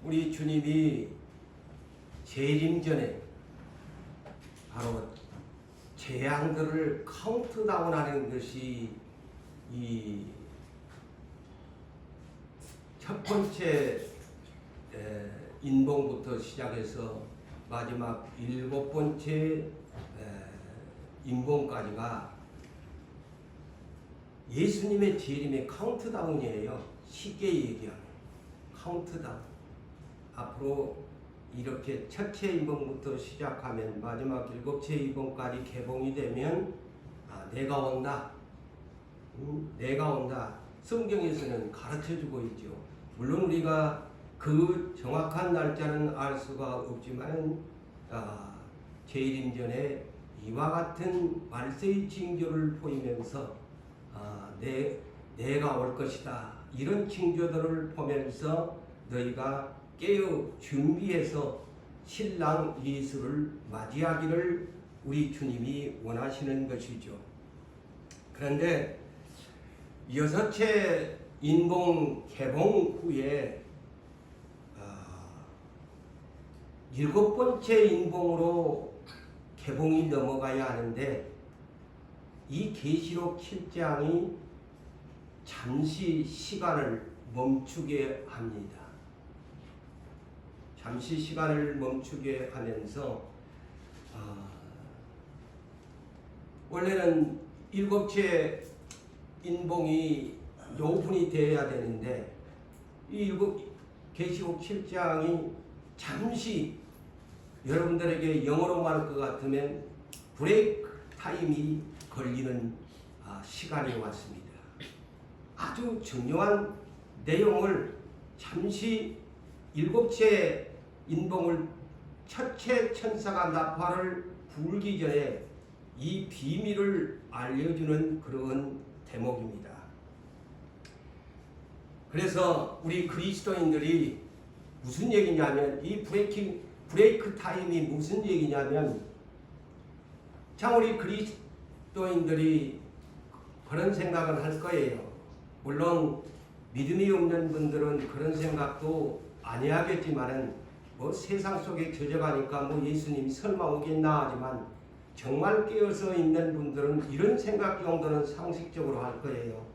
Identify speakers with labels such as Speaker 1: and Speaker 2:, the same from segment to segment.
Speaker 1: 우리 주님이 재림 전에 바로 재앙들을 카운트다운하는 것이 이 첫 번째 인봉부터 시작해서 마지막 7번째 인봉까지가 예수님의 재림의 카운트다운이에요. 쉽게 얘기하면 카운트다운. 앞으로 이렇게 첫째 인봉부터 시작하면 마지막 7째 인봉까지 개봉이 되면 내가 온다. 내가 온다. 성경에서는 가르쳐주고 있죠. 물론 우리가 그 정확한 날짜는 알 수가 없지만 재림 전에 이와 같은 말세의 징조를 보이면서 내가 올 것이다. 이런 징조들을 보면서 너희가 깨어 준비해서 신랑 예수를 맞이하기를 우리 주님이 원하시는 것이죠. 그런데 여섯째 인봉 개봉 후에 7번째 인봉으로 개봉이 넘어가야 하는데 이 계시록 7장이 잠시 시간을 멈추게 합니다. 잠시 시간을 멈추게 하면서 원래는 7째 인봉이 오픈이 되어야 되는데 이 계시록 7장이 잠시 여러분들에게 영어로 말할 것 같으면 브레이크 타임이 걸리는 시간이 왔습니다. 아주 중요한 내용을 잠시 7째 인봉을 첫째 천사가 나팔을 불기 전에 이 비밀을 알려주는 그런 대목입니다. 그래서 우리 그리스도인들이 무슨 얘기냐면 이 브레이크 타임이 무슨 얘기냐면 참 우리 그리스도인들이 그런 생각을 할 거예요. 물론 믿음이 없는 분들은 그런 생각도 아니하겠지만은 뭐 세상 속에 젖어가니까 뭐 예수님이 설마 오겠나 하지만 정말 깨어서 있는 분들은 이런 생각 정도는 상식적으로 할 거예요.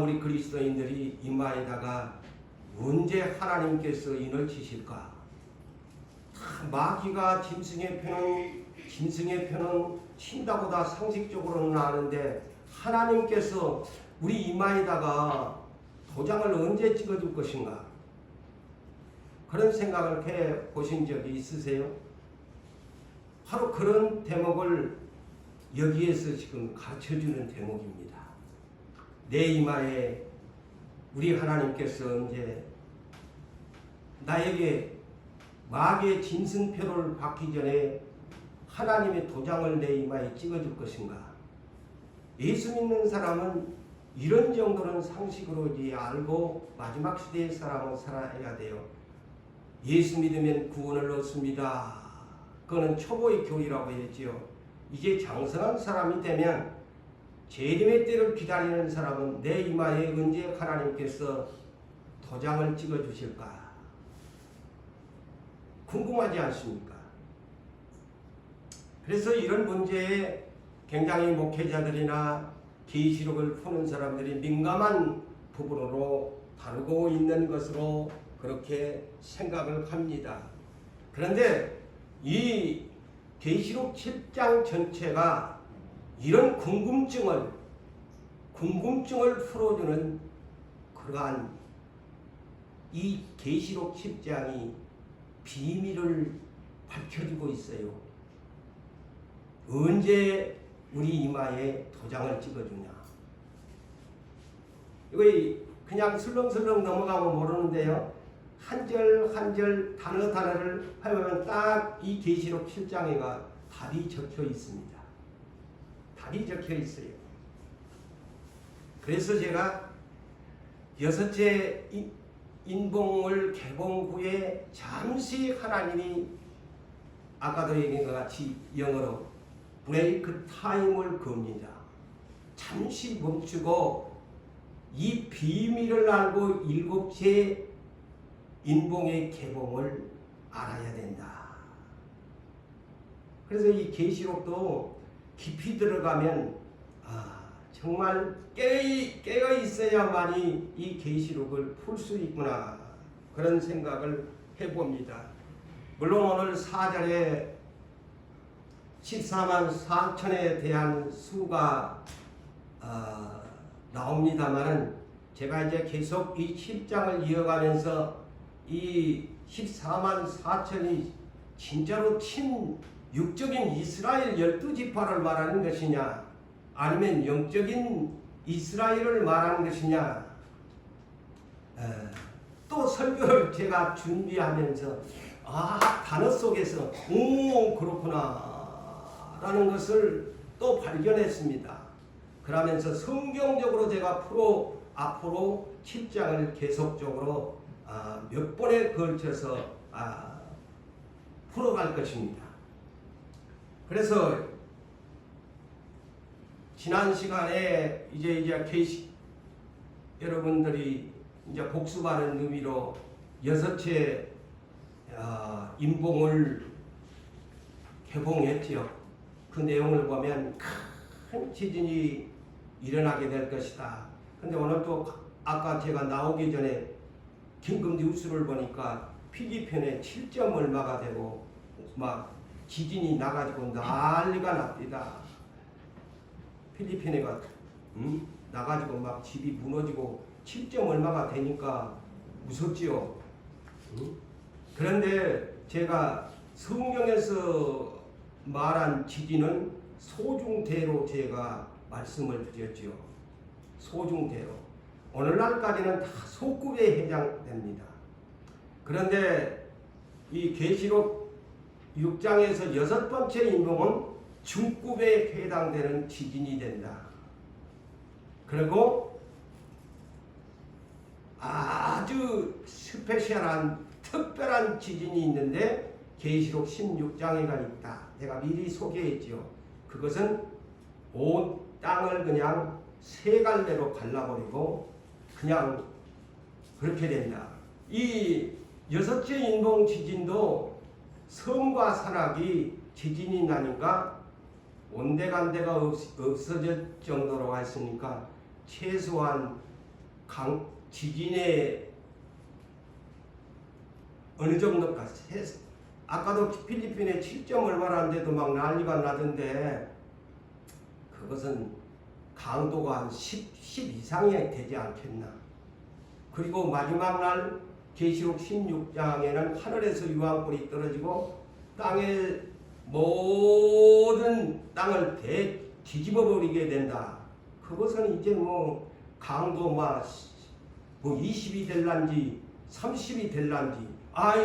Speaker 1: 우리 그리스도인들이 이마에다가 언제 하나님께서 인을 치실까? 마귀가 짐승의 편은 친다고 다 상식적으로는 아는데 하나님께서 우리 이마에다가 도장을 언제 찍어줄 것인가? 그런 생각을 해 보신 적이 있으세요? 바로 그런 대목을 여기에서 지금 가르쳐주는 대목입니다. 내 이마에 우리 하나님께서 언제 나에게 마귀의 짐승표를 받기 전에 하나님의 도장을 내 이마에 찍어줄 것인가? 예수 믿는 사람은 이런 정도는 상식으로 알고 마지막 시대의 사람은 살아야 돼요. 예수 믿으면 구원을 얻습니다. 그거는 초보의 교리라고 했지요. 이제 장성한 사람이 되면 재림의 때를 기다리는 사람은 내 이마에 언제 하나님께서 도장을 찍어주실까? 궁금하지 않습니까? 그래서 이런 문제에 굉장히 목회자들이나 계시록을 푸는 사람들이 민감한 부분으로 다루고 있는 것으로 그렇게 생각을 합니다. 그런데 이 계시록 7장 전체가 이런 궁금증을 풀어주는 그러한 이 계시록 10장이 비밀을 밝혀주고 있어요. 언제 우리 이마에 도장을 찍어주냐? 이거 그냥 슬렁슬렁 넘어가면 모르는데요. 한 절 한 절 단어를 하면 딱 이 계시록 7장에가 답이 적혀 있습니다. 답이 적혀 있어요. 그래서 제가 6째 인봉을 개봉 후에 잠시 하나님이 아까도 얘기한 것 같이 영어로 브레이크 타임을 겁니다. 잠시 멈추고 이 비밀을 알고 7째 인봉의 개봉을 알아야 된다. 그래서 이 계시록도 깊이 들어가면 정말 깨어 있어야만이 이 계시록을 풀 수 있구나, 그런 생각을 해봅니다. 물론 오늘 4절에 14만 4천에 대한 수가 나옵니다만은, 제가 이제 계속 이 7장을 이어가면서 이 14만 4천이 진짜로 육적인 이스라엘 12지파를 말하는 것이냐, 아니면 영적인 이스라엘을 말하는 것이냐, 또 설교를 제가 준비하면서 단어 속에서 그렇구나 라는 것을 또 발견했습니다. 그러면서 성경적으로 제가 앞으로 7장을 계속적으로 몇 번에 걸쳐서 풀어갈 것입니다. 그래서 지난 시간에 이제 여러분들이 이제 복습하는 의미로 6채 인봉을 개봉했지요. 그 내용을 보면 큰 지진이 일어나게 될 것이다. 근데 오늘 또 아까 제가 나오기 전에 긴급 뉴스를 보니까 필리핀에 7점 얼마가 되고 막 지진이 나가지고 난리가 납니다. 필리핀에가 나가지고 막 집이 무너지고 7점 얼마가 되니까 무섭지요. 그런데 제가 성경에서 말한 지진은 소중대로 제가 말씀을 드렸지요. 소중대로. 오늘날까지는 다 소급에 해당됩니다. 그런데 이 계시록 6장에서 6번째 인봉은 중급에 해당되는 지진이 된다. 그리고 아주 스페셜한 특별한 지진이 있는데 계시록 16장에가 있다. 내가 미리 소개했지요. 그것은 온 땅을 그냥 세 갈래로 갈라버리고 그냥 그렇게 된다. 이 6째 인봉 지진도 성과 산악이 지진이 나니까 온데간데가 없어질 정도로 했으니까 최소한 지진의 어느 정도까지 아까도 필리핀에 7점 얼마라는데도 막 난리가 나던데 그것은 강도가 한 10 이상이 되지 않겠나. 그리고 마지막 날 계시록 16장에는 하늘에서 유황불이 떨어지고 땅의 모든 땅을 뒤집어 버리게 된다. 그것은 이제 뭐 강도 뭐 20이 될란지 30이 될란지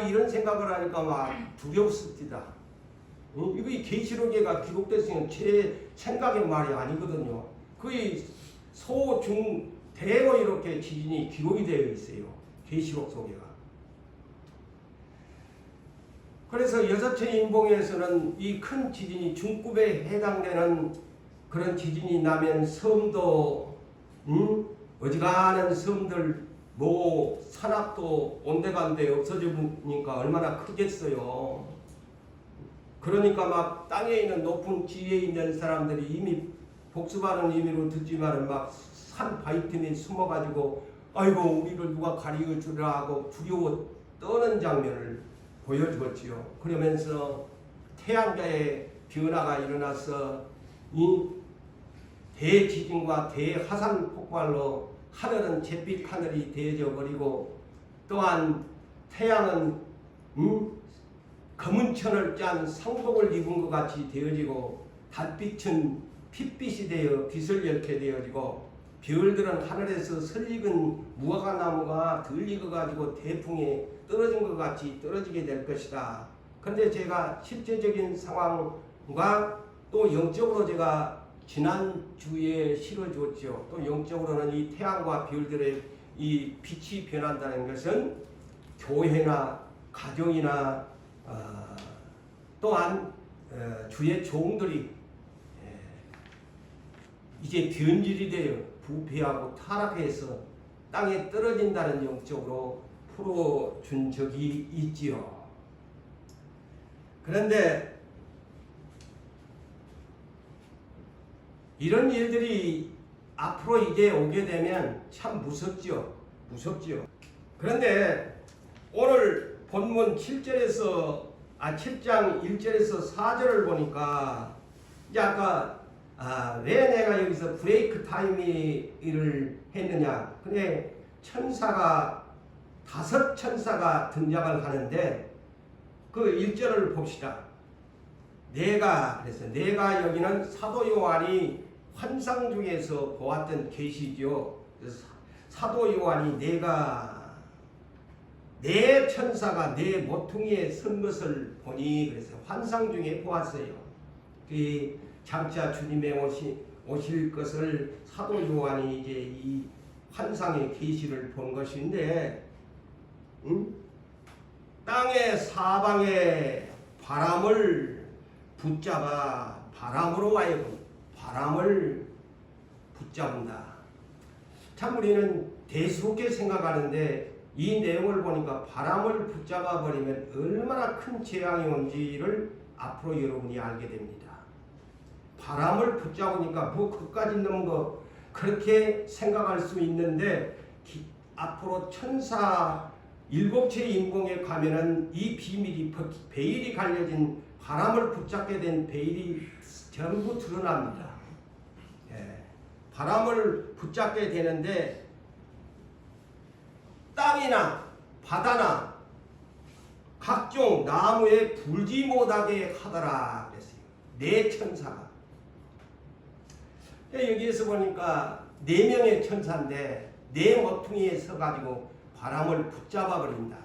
Speaker 1: 이런 생각을 하니까 막 두렵습니다. 이거 계시록에가 기록됐으면 제 생각의 말이 아니거든요. 거의 소, 중, 대로 이렇게 지진이 기록이 되어 있어요. 계시록 속에가. 그래서 6채 인봉에서는 이 큰 지진이 중급에 해당되는 그런 지진이 나면 섬도 어지간한 섬들 산악도 온데간데 없어지니까 얼마나 크겠어요. 그러니까 막 땅에 있는 높은 지위에 있는 사람들이 이미 복습하는 의미로 듣지만은 막 산 바위 틈에 숨어가지고 아이고 우리를 누가 가리고 주라 하고 두려워 떠는 장면을 보여주었지요. 그러면서 태양계의 변화가 일어나서 이 대지진과 대화산 폭발로 하늘은 잿빛 하늘이 되어져 버리고 또한 태양은 검은 천을 짠 상복을 입은 것 같이 되어지고 달빛은 핏빛이 되어 빛을 잃게 되어지고 별들은 하늘에서 설익은 무화과나무가 덜 익어가지고 대풍에 떨어진 것 같이 떨어지게 될 것이다. 그런데 제가 실제적인 상황과 또 영적으로 제가 지난주에 실어주었죠. 또 영적으로는 이 태양과 별들의 이 빛이 변한다는 것은 교회나 가정이나 또한 주의 종들이 이제 변질이 되어 부패하고 타락해서 땅에 떨어진다는 영적으로 풀어준 적이 있지요. 그런데 이런 일들이 앞으로 이제 오게 되면 참 무섭지요. 그런데 오늘 본문 7장 1절에서 4절을 보니까 이제 아까 왜 내가 여기서 브레이크 타임을 했느냐. 근데 다섯 천사가 등장을 하는데 그 1절을 봅시다. 내가 여기는 사도 요한이 환상 중에서 보았던 계시죠. 사도 요한이 내 천사가 내 모퉁이에 선 것을 보니 그래서 환상 중에 보았어요. 그 장차 주님의 오실 것을 사도 요한이 이제 이 환상의 계시를 본 것인데, 땅의 사방에 바람을 붙잡아 바람으로 하여금 바람을 붙잡는다. 참 우리는 대수롭게 생각하는데 이 내용을 보니까 바람을 붙잡아 버리면 얼마나 큰 재앙이 온지를 앞으로 여러분이 알게 됩니다. 바람을 붙잡으니까 뭐 그까지 넘은 거 그렇게 생각할 수 있는데 앞으로 천사 일곱째 인공에 가면은 이 비밀이 베일이 갈려진 바람을 붙잡게 된 베일이 전부 드러납니다. 바람을 붙잡게 되는데 땅이나 바다나 각종 나무에 불지 못하게 하더라 그랬어요. 네 천사가. 여기에서 보니까 4명의 천사인데 네 모퉁이에 서가지고 바람을 붙잡아 버린다.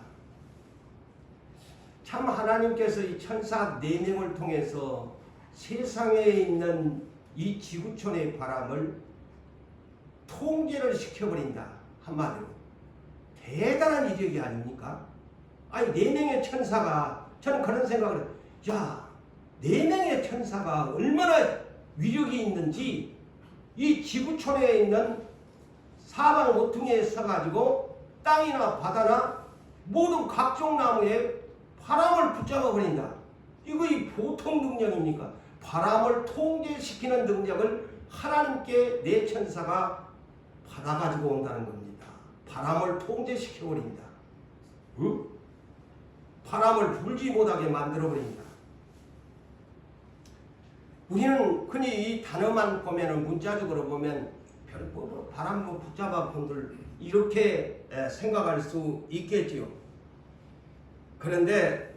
Speaker 1: 참 하나님께서 이 천사 4명을 통해서 세상에 있는 이 지구촌의 바람을 통제를 시켜버린다. 한마디로 대단한 이력이 아닙니까? 아니 4명의 천사가, 저는 그런 생각을 해요. 야, 4명의 천사가 얼마나 위력이 있는지 이 지구촌에 있는 사방 모퉁이에 서가지고 땅이나 바다나 모든 각종 나무에 바람을 붙잡아 버린다. 이거 이 보통 능력입니까? 바람을 통제시키는 능력을 하나님께 내 천사가 받아가지고 온다는 겁니다. 바람을 통제시켜 버린다. 응? 바람을 불지 못하게 만들어 버린다. 우리는 흔히 이 단어만 보면은 문자적으로 보면 별로 바람 뭐 붙잡아 본들 이렇게 생각할 수 있겠지요. 그런데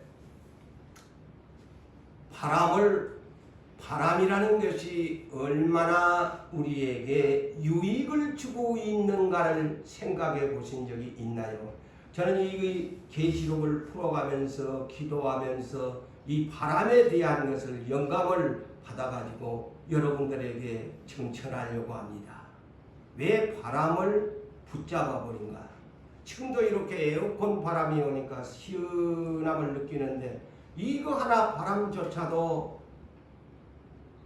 Speaker 1: 바람이라는 것이 얼마나 우리에게 유익을 주고 있는가를 생각해 보신 적이 있나요? 저는 이 계시록을 풀어가면서 기도하면서 이 바람에 대한 것을 영감을 받아가지고 여러분들에게 청천하려고 합니다. 왜 바람을 붙잡아 버린가? 지금도 이렇게 에어컨 바람이 오니까 시원함을 느끼는데 이거 하나 바람조차도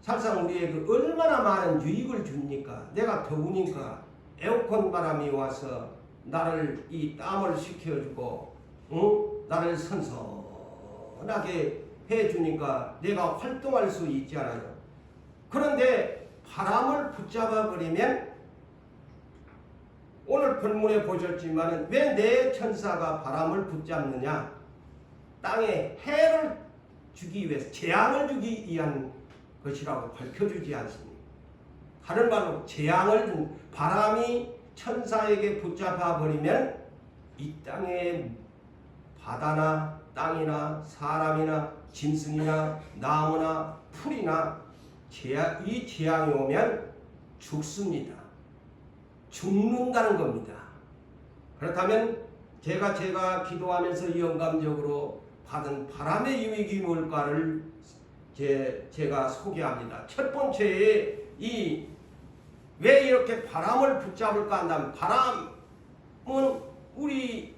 Speaker 1: 사실상 우리에게 얼마나 많은 유익을 줍니까? 내가 더우니까 에어컨 바람이 와서 나를 이 땀을 식혀주고 나를 선선하게 해주니까 내가 활동할 수 있잖아요. 그런데 바람을 붙잡아 버리면 오늘 본문에 보셨지만 왜 내 천사가 바람을 붙잡느냐? 땅에 해를 주기 위해서 재앙을 주기 위한 것이라고 밝혀주지 않습니다. 다른 말로 재앙을 준 바람이 천사에게 붙잡아 버리면 이 땅에 바다나 땅이나 사람이나 짐승이나 나무나 풀이나 이 재앙이 오면 죽습니다. 죽는다는 겁니다. 그렇다면 제가 기도하면서 영감적으로 받은 바람의 유익이 뭘까를 제가 소개합니다. 첫 번째, 왜 이렇게 바람을 붙잡을까 한다면 바람은 우리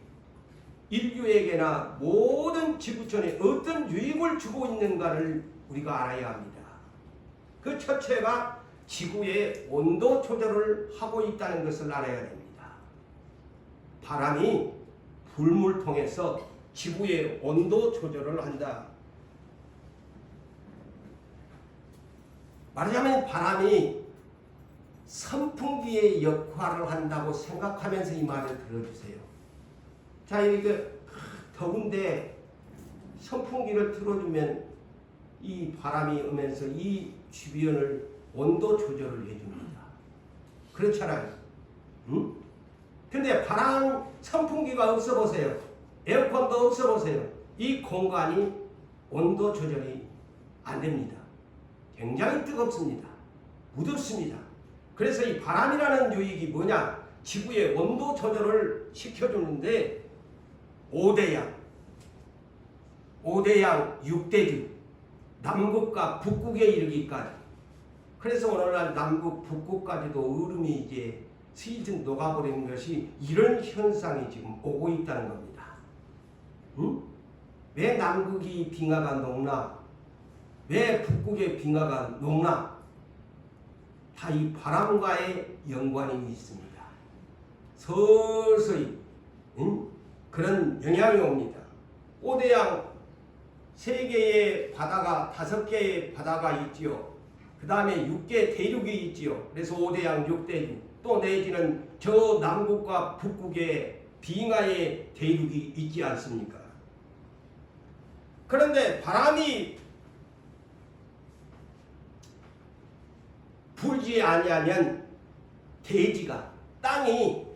Speaker 1: 인류에게나 모든 지구촌에 어떤 유익을 주고 있는가를 우리가 알아야 합니다. 그 첫째가 지구의 온도 조절을 하고 있다는 것을 알아야 됩니다. 바람이 불물 통해서 지구의 온도 조절을 한다. 말하자면 바람이 선풍기의 역할을 한다고 생각하면서 이 말을 들어주세요. 자, 이렇게 더운데 선풍기를 틀어주면 이 바람이 오면서 이 주변을 온도 조절을 해줍니다. 그렇잖아요. 응? 근데 바람 선풍기가 없어 보세요. 에어컨도 없어 보세요. 이 공간이 온도 조절이 안 됩니다. 굉장히 뜨겁습니다. 무덥습니다. 그래서 이 바람이라는 유익이 뭐냐? 지구의 온도 조절을 시켜주는데 5대양, 6대주, 남극과 북극에 이르기까지. 그래서 오늘날 남극, 북극까지도 얼음이 이제 슬슬 녹아버리는 것이 이런 현상이 지금 오고 있다는 겁니다. 응? 왜 남극이 빙하가 녹나? 왜 북극의 빙하가 녹나? 다 이 바람과의 연관이 있습니다. 서서히 그런 영향이 옵니다. 5대양 3개의 바다가 5개의 바다가 있지요. 그 다음에 6개 대륙이 있지요. 그래서 5대양 6대륙 또 내지는 저 남극과 북극의 빙하의 대륙이 있지 않습니까? 그런데 바람이 불지 아니하면 대지가 땅이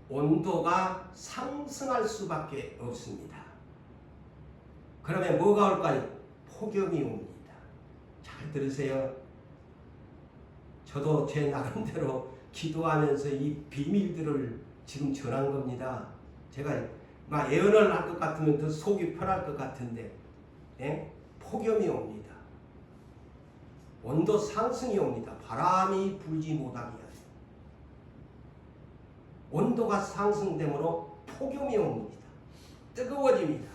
Speaker 1: 온도가 상승할 수밖에 없습니다. 그러면 뭐가 올까요? 폭염이 옵니다. 잘 들으세요. 저도 제 나름대로 기도하면서 이 비밀들을 지금 전한 겁니다. 제가 막 예언을 할 것 같으면 더 속이 편할 것 같은데, 예? 폭염이 옵니다. 온도 상승이 옵니다. 바람이 불지 못하게 하세요. 온도가 상승되므로 폭염이 옵니다. 뜨거워집니다.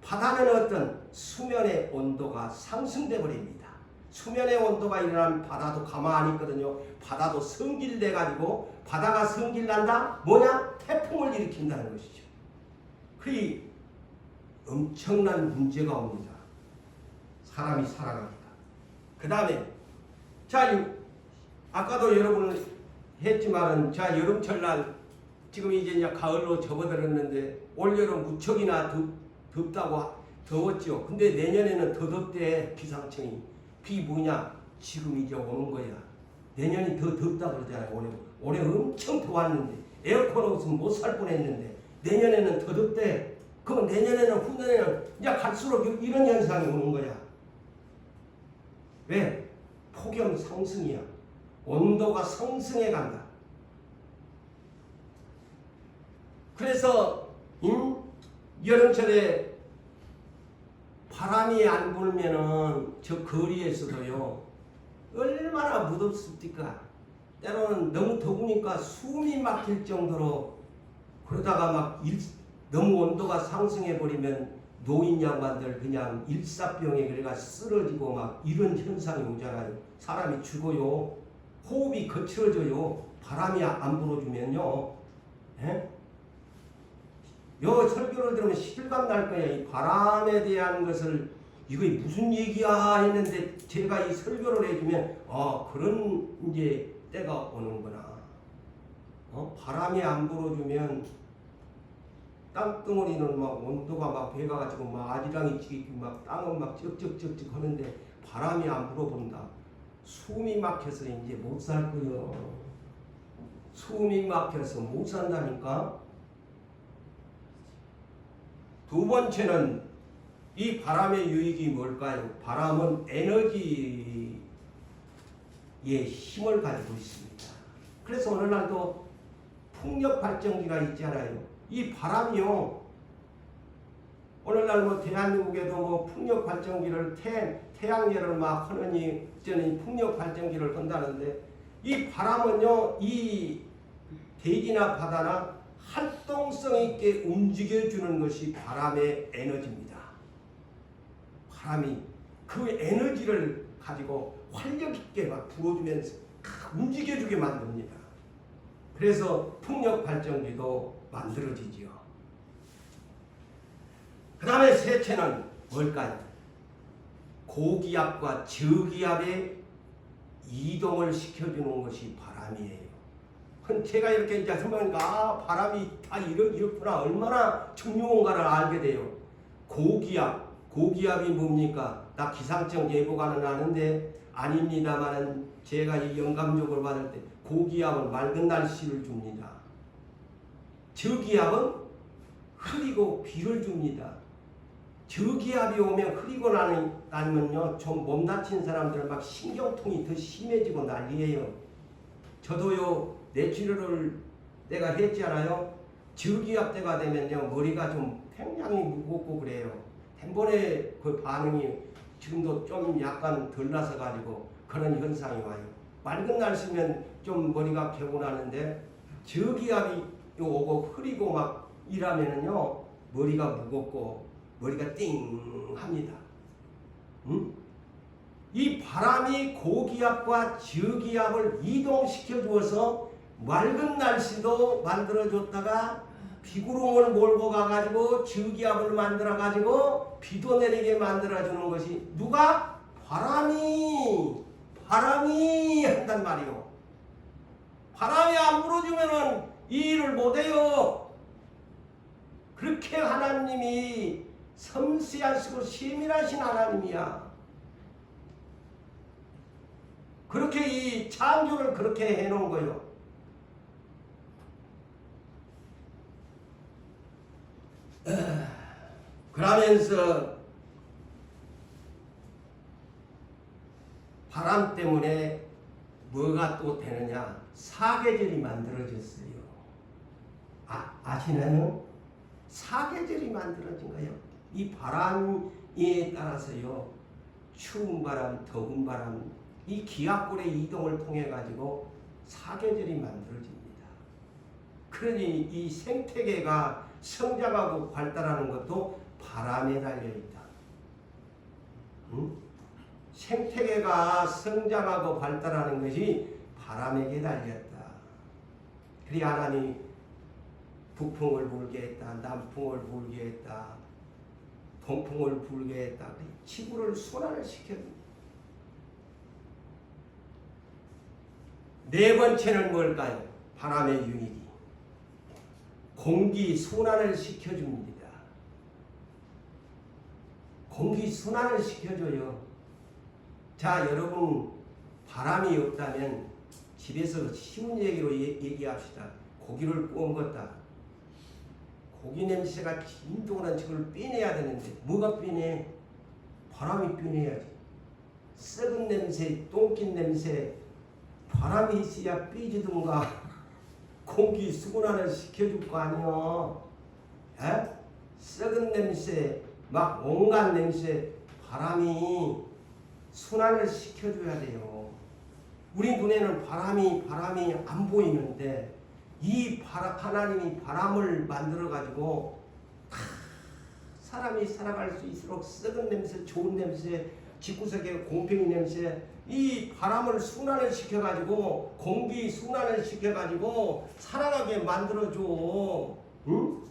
Speaker 1: 바다는 어떤 수면의 온도가 상승돼 버립니다. 수면의 온도가 일어나면 바다도 가만히 있거든요. 바다도 성질내 가지고 바다가 성질난다? 뭐냐? 태풍을 일으킨다는 것이죠. 그리 엄청난 문제가 옵니다. 사람이 살아갑니다. 그 다음에 자, 아까도 여러분 했지만은 자, 여름철날 지금 이제 가을로 접어들었는데 올여름 무척이나 덥다고 더웠죠. 근데 내년에는 더 덥대. 기상청이. 그게 뭐냐? 지금 이제 오는 거야. 내년이 더 덥다 그러잖아요. 올해 엄청 더웠는데 에어컨 없으면 못 살 뻔했는데 내년에는 더 덥대. 그럼 내년에는 후년에는 이제 갈수록 이런 현상이 오는 거야. 왜? 폭염 상승이야. 온도가 상승해 간다. 그래서 여름철에 바람이 안 불면은 저 거리에서도요 얼마나 무덥습니까? 때로는 너무 더우니까 숨이 막힐 정도로 그러다가 막 너무 온도가 상승해 버리면 노인 양반들 그냥 일사병에 그래가 쓰러지고 막 이런 현상이 오잖아요. 사람이 죽어요. 호흡이 거칠어져요. 바람이 안 불어주면요. 예? 요 설교를 들으면 실감 날 거예요. 이 바람에 대한 것을 이게 무슨 얘기야 했는데 제가 이 설교를 해주면 그런 이제 때가 오는구나. 바람이 안 불어주면 땅덩어리는 막 온도가 막 배가가지고 막 아지랑이 찌고 막 땅은 막 쩍쩍쩍쩍 하는데 바람이 안 불어본다. 숨이 막혀서 이제 못 살 거요. 숨이 막혀서 못 산다니까. 두 번째는 이 바람의 유익이 뭘까요? 바람은 에너지의 힘을 가지고 있습니다. 그래서 오늘날도 풍력 발전기가 있잖아요. 이 바람이요. 오늘날 뭐 대한민국에도 뭐 풍력 발전기를 태양열을 막 하느니 저는 풍력 발전기를 건다는데 이 바람은요. 이 대지나 바다나 활동성 있게 움직여주는 것이 바람의 에너지입니다. 바람이 그 에너지를 가지고 활력 있게 막 불어주면서 움직여주게 만듭니다. 그래서 풍력 발전기도 만들어지지요. 그 다음에 셋째는 뭘까요? 고기압과 저기압의 이동을 시켜주는 것이 바람이에요. 제가 이렇게 이제 설명하니까 바람이 다 이렇구나, 얼마나 중요한가를 알게 돼요. 고기압이 뭡니까? 나 기상청 예보관은 아는데 아닙니다만은 제가 이 영감적으로 받을 때 고기압은 맑은 날씨를 줍니다. 저기압은 흐리고 비를 줍니다. 저기압이 오면 흐리고 나면요, 좀 몸 다친 사람들은 막 신경통이 더 심해지고 난리예요. 저도요, 뇌치료를 내가 했잖아요. 저기압 때가 되면요, 머리가 좀 굉장히 무겁고 그래요. 한번에 그 반응이 지금도 좀 약간 덜 나서 가지고 그런 현상이 와요. 맑은 날씨면 좀 머리가 개운하는데 저기압이 오고 흐리고 막 이러면은요, 머리가 무겁고 머리가 띵 합니다. 이 바람이 고기압과 저기압을 이동시켜 주어서 맑은 날씨도 만들어줬다가 비구름을 몰고 가가지고 저기압을 만들어가지고 비도 내리게 만들어주는 것이 누가? 바람이 한단 말이요. 바람이 안 불어주면은 이 일을 못해요. 그렇게 하나님이 섬세하시고 세밀하신 하나님이야. 그렇게 이 창조를 그렇게 해놓은 거예요. 그러면서 바람 때문에 뭐가 또 되느냐? 사계절이 만들어졌어요. 아시나요? 사계절이 만들어진 거예요. 이 바람에 따라서요, 추운 바람, 더운 바람, 이 기압골의 이동을 통해 가지고 사계절이 만들어집니다. 그러니 이 생태계가 성장하고 발달하는 것도 바람에 달려있다. 생태계가 성장하고 발달하는 것이 바람에게 달렸다. 그리 하나님이 북풍을 불게 했다. 남풍을 불게 했다. 동풍을 불게 했다. 지구를 순환을 시켜줍니다. 네 번째는 뭘까요? 바람의 유익이 공기 순환을 시켜줍니다. 공기 순환을 시켜줘요. 자, 여러분, 바람이 없다면 집에서 쉬운 얘기로 얘기합시다. 고기를 구워 먹었다. 고기 냄새가 진동하는 저걸 빼내야 되는데 뭐가 빼내? 바람이 빼내야지. 썩은 냄새, 똥낀 냄새, 바람이 있어야 삐지든가 공기 순환을 시켜줄 거 아니요. 에? 썩은 냄새, 막 온갖 냄새, 바람이 순환을 시켜줘야 돼요. 우리 눈에는 바람이 안 보이는데 이 하나님이 바람을 만들어가지고 사람이 살아갈 수 있도록 썩은 냄새, 좋은 냄새, 집구석에 곰팡이 냄새, 이 바람을 순환을 시켜가지고 공기 순환을 시켜가지고 살아가게 만들어줘. 응?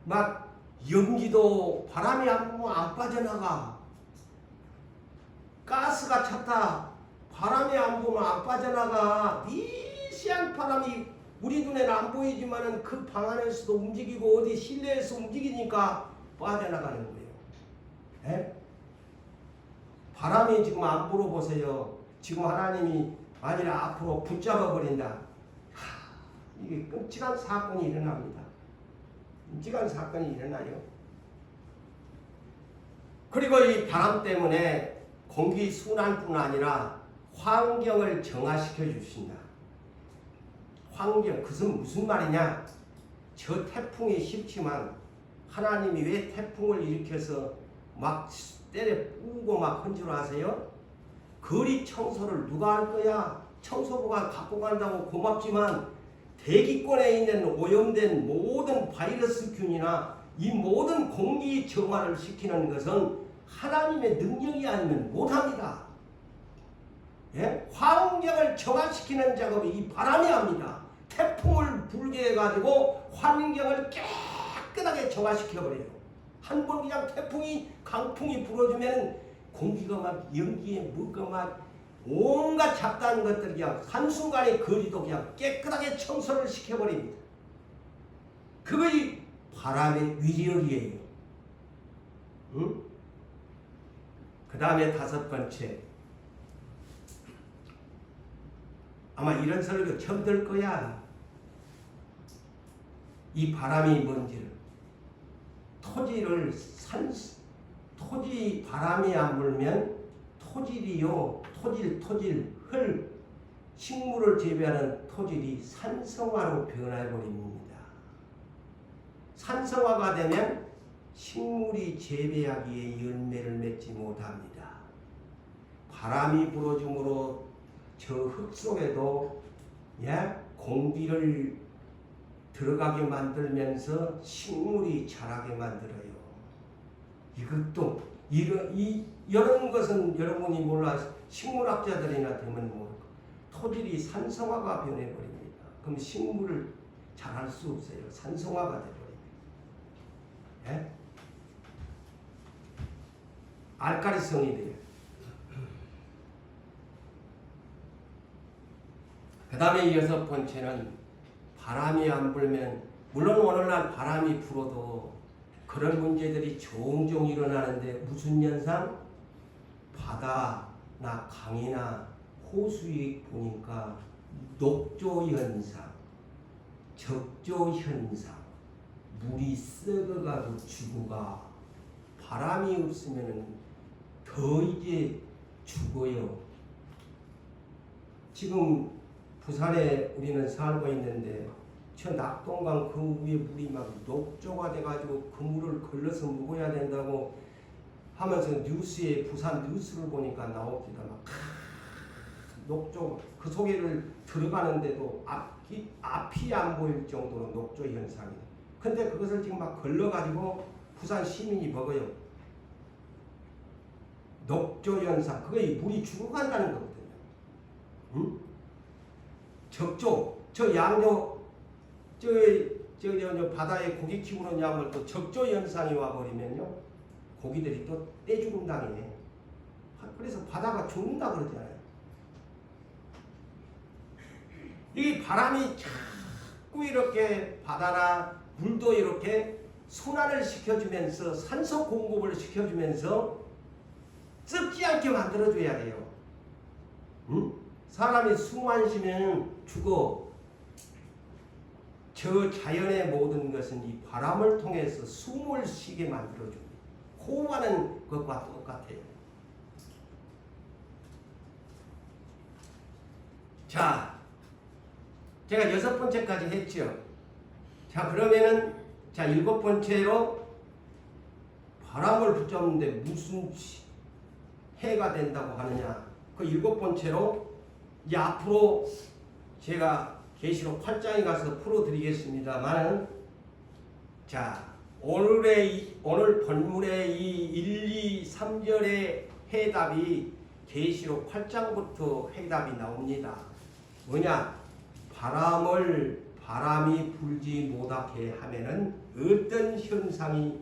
Speaker 1: 막 연기도 바람이 안 불면 안 빠져나가. 가스가 찼다. 바람이 안 불면 안 빠져나가. 미세한 바람이 우리 눈에는 안 보이지만은 그 방 안에서도 움직이고 어디 실내에서 움직이니까 빠져나가는 거예요. 에? 바람이 지금 안 불어보세요. 지금 하나님이 만일 앞으로 붙잡아 버린다. 이게 끔찍한 사건이 일어납니다. 끔찍한 사건이 일어나요. 그리고 이 바람 때문에 공기 순환뿐 아니라 환경을 정화시켜 주신다. 환경, 그것은 무슨 말이냐? 저 태풍이 싫지만 하나님이 왜 태풍을 일으켜서 막 때려 뿌고 막 헌지로 하세요? 거리 청소를 누가 할 거야? 청소부가 갖고 간다고 고맙지만 대기권에 있는 오염된 모든 바이러스균이나 이 모든 공기 정화를 시키는 것은 하나님의 능력이 아니면 못합니다. 예? 환경을 정화시키는 작업을 이 바람이 합니다. 태풍을 불게 해가지고 환경을 깨끗하게 정화시켜버려요. 한 번 그냥 태풍이 강풍이 불어주면 공기가 막 연기에 뭐가 막 온갖 잡다한 것들 그냥 한순간에 거리도 그냥 깨끗하게 청소를 시켜버립니다. 그것이 바람의 위력이에요. 응? 그 다음에 5번째, 아마 이런 설교 처음 들 거야. 이 바람이 뭔지를. 토지 바람이 안 불면 토질이요. 토질, 식물을 재배하는 토질이 산성화로 변해버립니다. 산성화가 되면 식물이 재배하기에 열매를 맺지 못합니다. 바람이 불어줌으로 저 흙 속에도 공기를 들어가게 만들면서 식물이 자라게 만들어요. 이것도 이런 것은 여러분이 몰라 식물학자들이나 되면 모르고 토질이 산성화가 변해버립니다. 그럼 식물을 자랄 수 없어요. 산성화가 되버립니다. 예? 알카리성이 돼요. 그 다음에 6번째는 바람이 안 불면, 물론 오늘날 바람이 불어도 그런 문제들이 종종 일어나는데 무슨 현상? 바다나 강이나 호수에 보니까 녹조 현상, 적조 현상, 물이 썩어가고 죽어가. 바람이 없으면 더 이제 죽어요. 지금 부산에 우리는 살고 있는데 저 낙동강 그 위에 물이 막 녹조가 돼가지고 그 물을 걸러서 먹어야 된다고 하면서 뉴스에 부산 뉴스를 보니까 나옵니다. 막 녹조 그 속에를 들어가는데도 앞이 안 보일 정도로 녹조 현상이. 근데 그것을 지금 막 걸러가지고 부산 시민이 먹어요. 녹조 현상. 그게 물이 죽어간다는 거거든요. 응? 적조. 저 양조 저 바다에 고기 키우는 양을 또 적조 현상이 와버리면요, 고기들이 또 떼죽음 당해. 그래서 바다가 죽는다 그러잖아요. 이 바람이 자꾸 이렇게 바다나 물도 이렇게 순환을 시켜주면서 산소 공급을 시켜주면서 썩지 않게 만들어줘야 돼요. 응? 사람이 숨 안 쉬면 죽어. 저 자연의 모든 것은 이 바람을 통해서 숨을 쉬게 만들어줍니다. 호흡하는 것과 똑같아요. 자, 제가 6번째까지 했죠. 자, 그러면은 7번째로 바람을 붙잡는데 무슨 해가 된다고 하느냐. 그 7번째로 이제 앞으로 제가 계시록 8장에 가서 풀어드리겠습니다만, 자, 오늘 본문의 이 1, 2, 3절의 해답이 계시록 8장부터 해답이 나옵니다. 뭐냐? 바람이 불지 못하게 하면은 어떤 현상이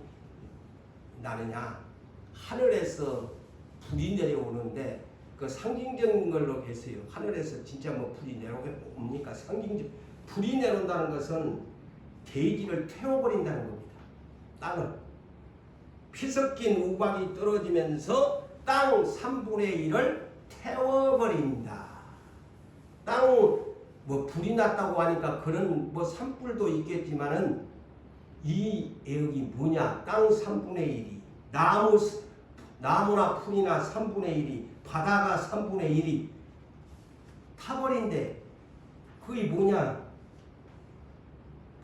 Speaker 1: 나느냐? 하늘에서 불이 내려오는데, 그 상징적인 걸로 계세요. 하늘에서 진짜 뭐 불이 내려옵니까? 상징적. 불이 내려온다는 것은 대지를 태워버린다는 겁니다. 땅을. 피 섞인 우박이 떨어지면서 땅 3분의 1을 태워버린다. 땅 뭐 불이 났다고 하니까 그런 뭐 산불도 있겠지만은 이 애역이 뭐냐? 땅 3분의 1이 나무나 풀이나 3분의 1이 바다가 3분의 1이 타버린데 그게 뭐냐?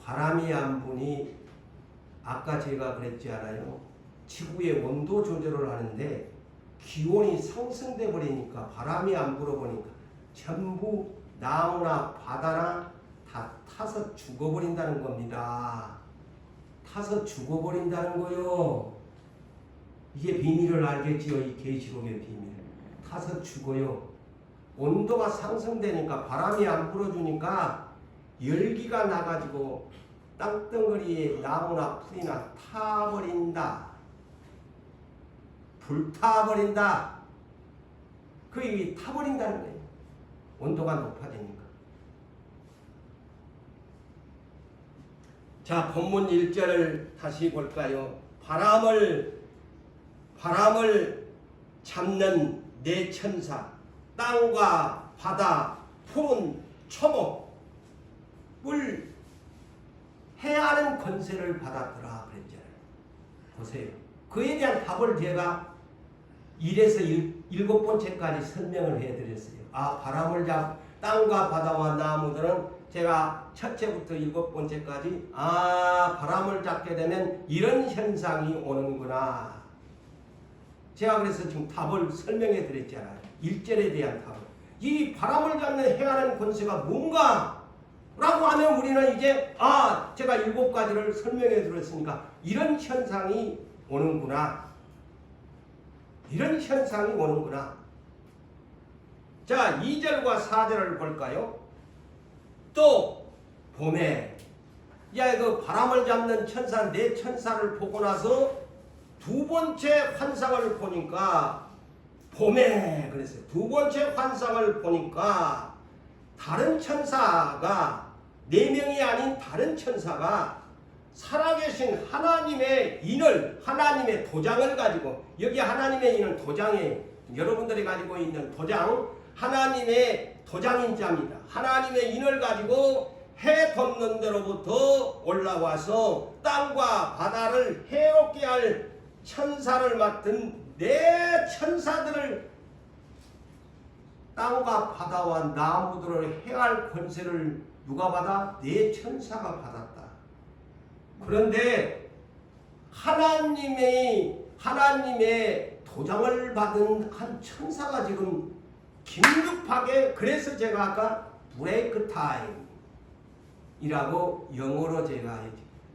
Speaker 1: 바람이 안 부니 아까 제가 그랬지 않아요? 지구의 온도 조절을 하는데 기온이 상승돼 버리니까 바람이 안 불어보니까 전부 나무나 바다나 다 타서 죽어버린다는 겁니다. 타서 죽어버린다는 거요. 이게 비밀을 알겠지요? 이 계시록의 비밀. 타서 죽어요. 온도가 상승되니까 바람이 안 불어주니까 열기가 나가지고 땅덩어리에 나무나 풀이나 타버린다. 불타버린다. 그 타버린다는 거예요. 온도가 높아지니까. 자, 본문 1절을 다시 볼까요? 바람을 잡는 네 천사, 땅과 바다, 푸른 초목, 물, 해하는 권세를 받았더라 그랬잖아요. 보세요. 그에 대한 답을 제가 1에서 7번째까지 설명을 해드렸어요. 바람을 땅과 바다와 나무들은 제가 첫째부터 7번째까지 바람을 잡게 되면 이런 현상이 오는구나. 제가 그래서 지금 답을 설명해 드렸잖아요. 1절에 대한 답을. 이 바람을 잡는 해하는 권세가 뭔가? 라고 하면 우리는 이제 제가 7가지를 설명해 드렸으니까 이런 현상이 오는구나. 이런 현상이 오는구나. 자, 2절과 4절을 볼까요? 또 봄에 그 바람을 잡는 천사 네 천사를 보고 나서 두 번째 환상을 보니까 봄에 그랬어요. 두 번째 환상을 보니까 다른 천사가 4명이 아닌 다른 천사가 살아계신 하나님의 인을, 하나님의 도장을 가지고, 여기 하나님의 인은 도장에 여러분들이 가지고 있는 도장, 하나님의 도장인 자입니다. 하나님의 인을 가지고 해 덮는 데로부터 올라와서 땅과 바다를 해롭게 할 천사를 맡은 네 천사들을, 땅과 바다와 나무들을 해할 권세를 누가 받아? 네 천사가 받았다. 그런데 하나님의 도장을 받은 한 천사가 지금 긴급하게, 그래서 제가 아까 브레이크 타임이라고 영어로 제가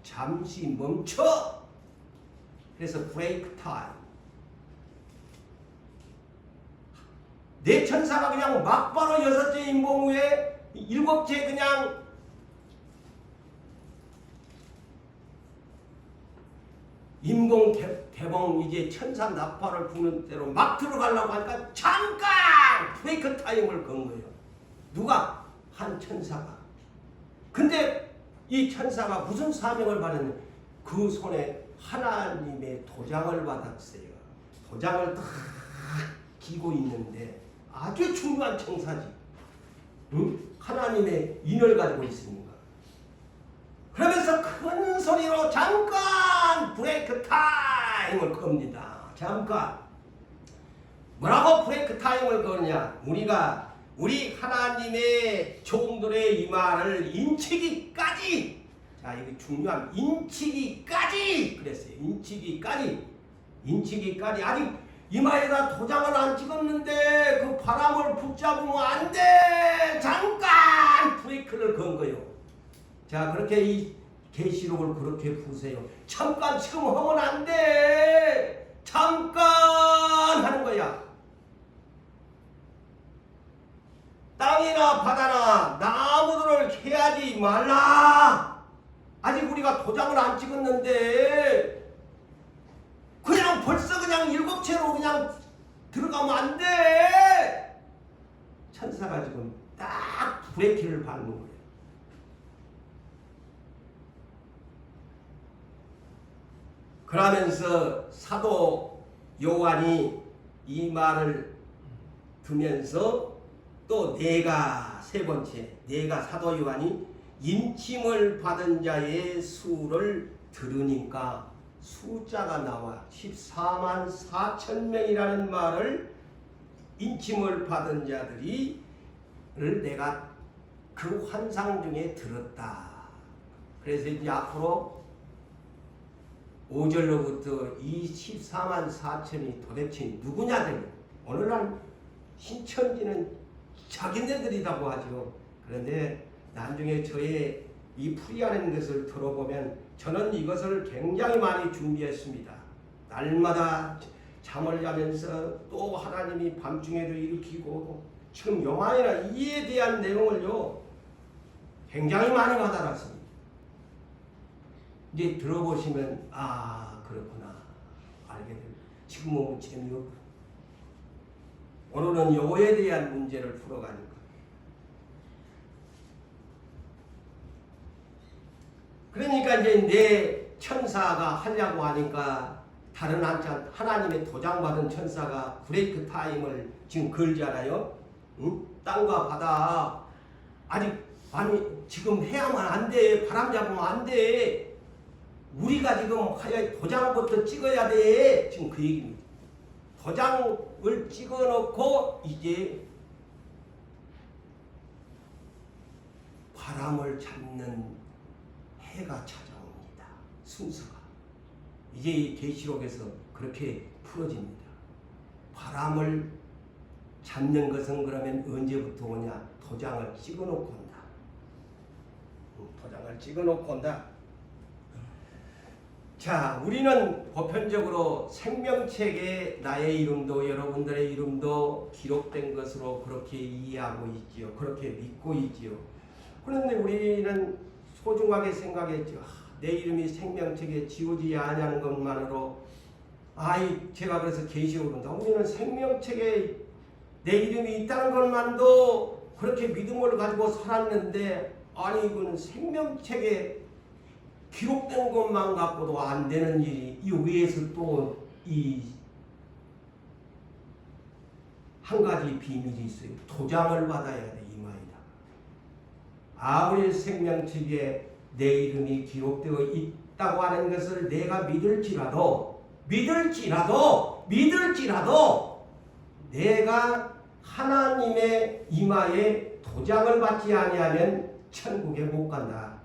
Speaker 1: 잠시 멈춰, 그래서 브레이크 타임. 네 천사가 그냥 막바로 6째 임봉 후에 7째 그냥 임봉 대봉 이제 천사 나팔을 부는 대로 막 들어가려고 하니까 잠깐 브레이크 타임을 건 거예요. 누가? 한 천사가. 근데 이 천사가 무슨 사명을 받았냐? 그 손에 하나님의 도장을 받았어요. 도장을 딱 기고 있는데 아주 중요한 천사지. 응? 하나님의 인을 가지고 있으니까. 그러면서 큰 소리로 잠깐 브레이크 타임을 겁니다. 잠깐. 뭐라고 브레이크 타임을 거느냐? 우리 하나님의 종들의 이 말을 인치기까지, 자, 이게 중요한 인치기까지 그랬어요. 인치기까지 아직 이마에다 도장을 안 찍었는데 그 바람을 붙잡으면 안 돼. 잠깐 브레이크를 건 거예요. 자, 그렇게 이 계시록을 그렇게 보세요. 잠깐 지금 하면 안 돼. 잠깐 하는 거야. 땅이나 바다나 나무들을 해하지 말라. 아직 우리가 도장을 안 찍었는데 그냥 벌써 그냥 7채로 그냥 들어가면 안 돼. 천사가 지금 딱 브레이크를 밟는 거예요. 그러면서 사도 요한이 이 말을 들으면서 또 세 번째 사도 요한이 인침을 받은 자의 수를 들으니까 숫자가 나와 14만 4천 명이라는 말을, 인침을 받은 자들이 내가 그 환상 중에 들었다. 그래서 이제 앞으로 5절로부터 이 14만 4천이 도대체 누구냐들, 오늘날 신천지는 자기네들이라고 하죠. 그런데 나중에 저의 이 풀이하는 것을 들어보면 저는 이것을 굉장히 많이 준비했습니다. 날마다 잠을 자면서 또 하나님이 밤중에도 일으키고 지금 요만이나 이에 대한 내용을요 굉장히 많이 받아놨습니다. 이제 들어보시면 아 그렇구나 알게 됩니다. 지금은 뭐 재미없고 오늘은 요거에 대한 문제를 풀어가는 거예요. 그러니까 이제 내 천사가 하려고 하니까 다른 하나님의 도장받은 천사가 브레이크 타임을 지금 걸잖아요. 응? 땅과 바다 아직 아니 지금 해야만 안 돼. 바람 잡으면 안 돼. 우리가 지금 도장부터 찍어야 돼. 지금 그 얘기입니다. 도장을 찍어놓고 이제 바람을 잡는 해가 찾아옵니다. 순서가. 이제 계시록에서 그렇게 풀어집니다. 바람을 잡는 것은 그러면 언제부터 오냐? 도장을 찍어놓고 온다. 도장을 찍어놓고 온다. 자, 우리는 보편적으로 생명책에 나의 이름도 여러분들의 이름도 기록된 것으로 그렇게 이해하고 있지요. 그렇게 믿고 있지요. 그런데 우리는 소중하게 생각했죠. 내 이름이 생명책에 지워지지 않냐는 것만으로 제가 그래서 계시록을 본다. 우리는 생명책에 내 이름이 있다는 것만도 그렇게 믿음을 가지고 살았는데 이건 생명책에 기록된 것만 갖고도 안 되는 일이 이 위에서 또 이 한 가지 비밀이 있어요. 도장을 받아야 돼. 이 말이다. 아무리 생명책에 내 이름이 기록되어 있다고 하는 것을 내가 믿을지라도 내가 하나님의 이마에 도장을 받지 아니하면 천국에 못 간다.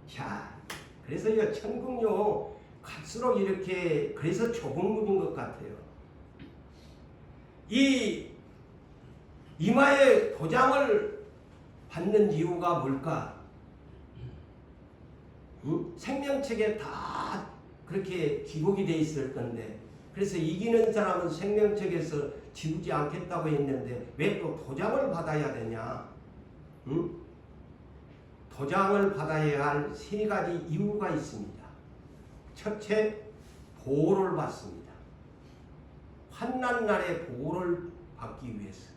Speaker 1: 자, 그래서 이 천국요 갈수록 이렇게 그래서 좁은 문인 것 같아요. 이 이마에 도장을 받는 이유가 뭘까? 생명책에 다 그렇게 기록이 돼 있을 건데 그래서 이기는 사람은 생명책에서 지우지 않겠다고 했는데 왜 또 도장을 받아야 되냐? 도장을 받아야 할 세 가지 이유가 있습니다. 첫째, 보호를 받습니다. 환난 날에 보호를 받기 위해서.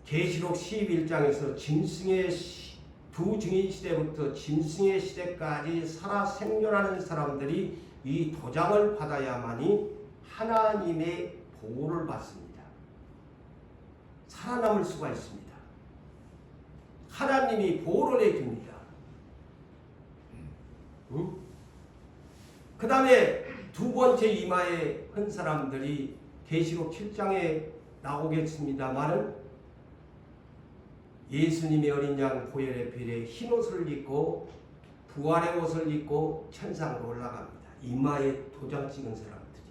Speaker 1: 계시록 11장에서 짐승의 두 증인 시대부터 짐승의 시대까지 살아 생존하는 사람들이 이 도장을 받아야만이 하나님의 보호를 받습니다. 살아남을 수가 있습니다. 하나님이 보호를 해줍니다. 그 다음에 두 번째 이마에 한 사람들이 계시록 7장에 나오겠습니다마는 예수님의 어린 양 보혈의 피에 흰 옷을 입고 부활의 옷을 입고 천상으로 올라갑니다. 이마에 도장 찍은 사람들이.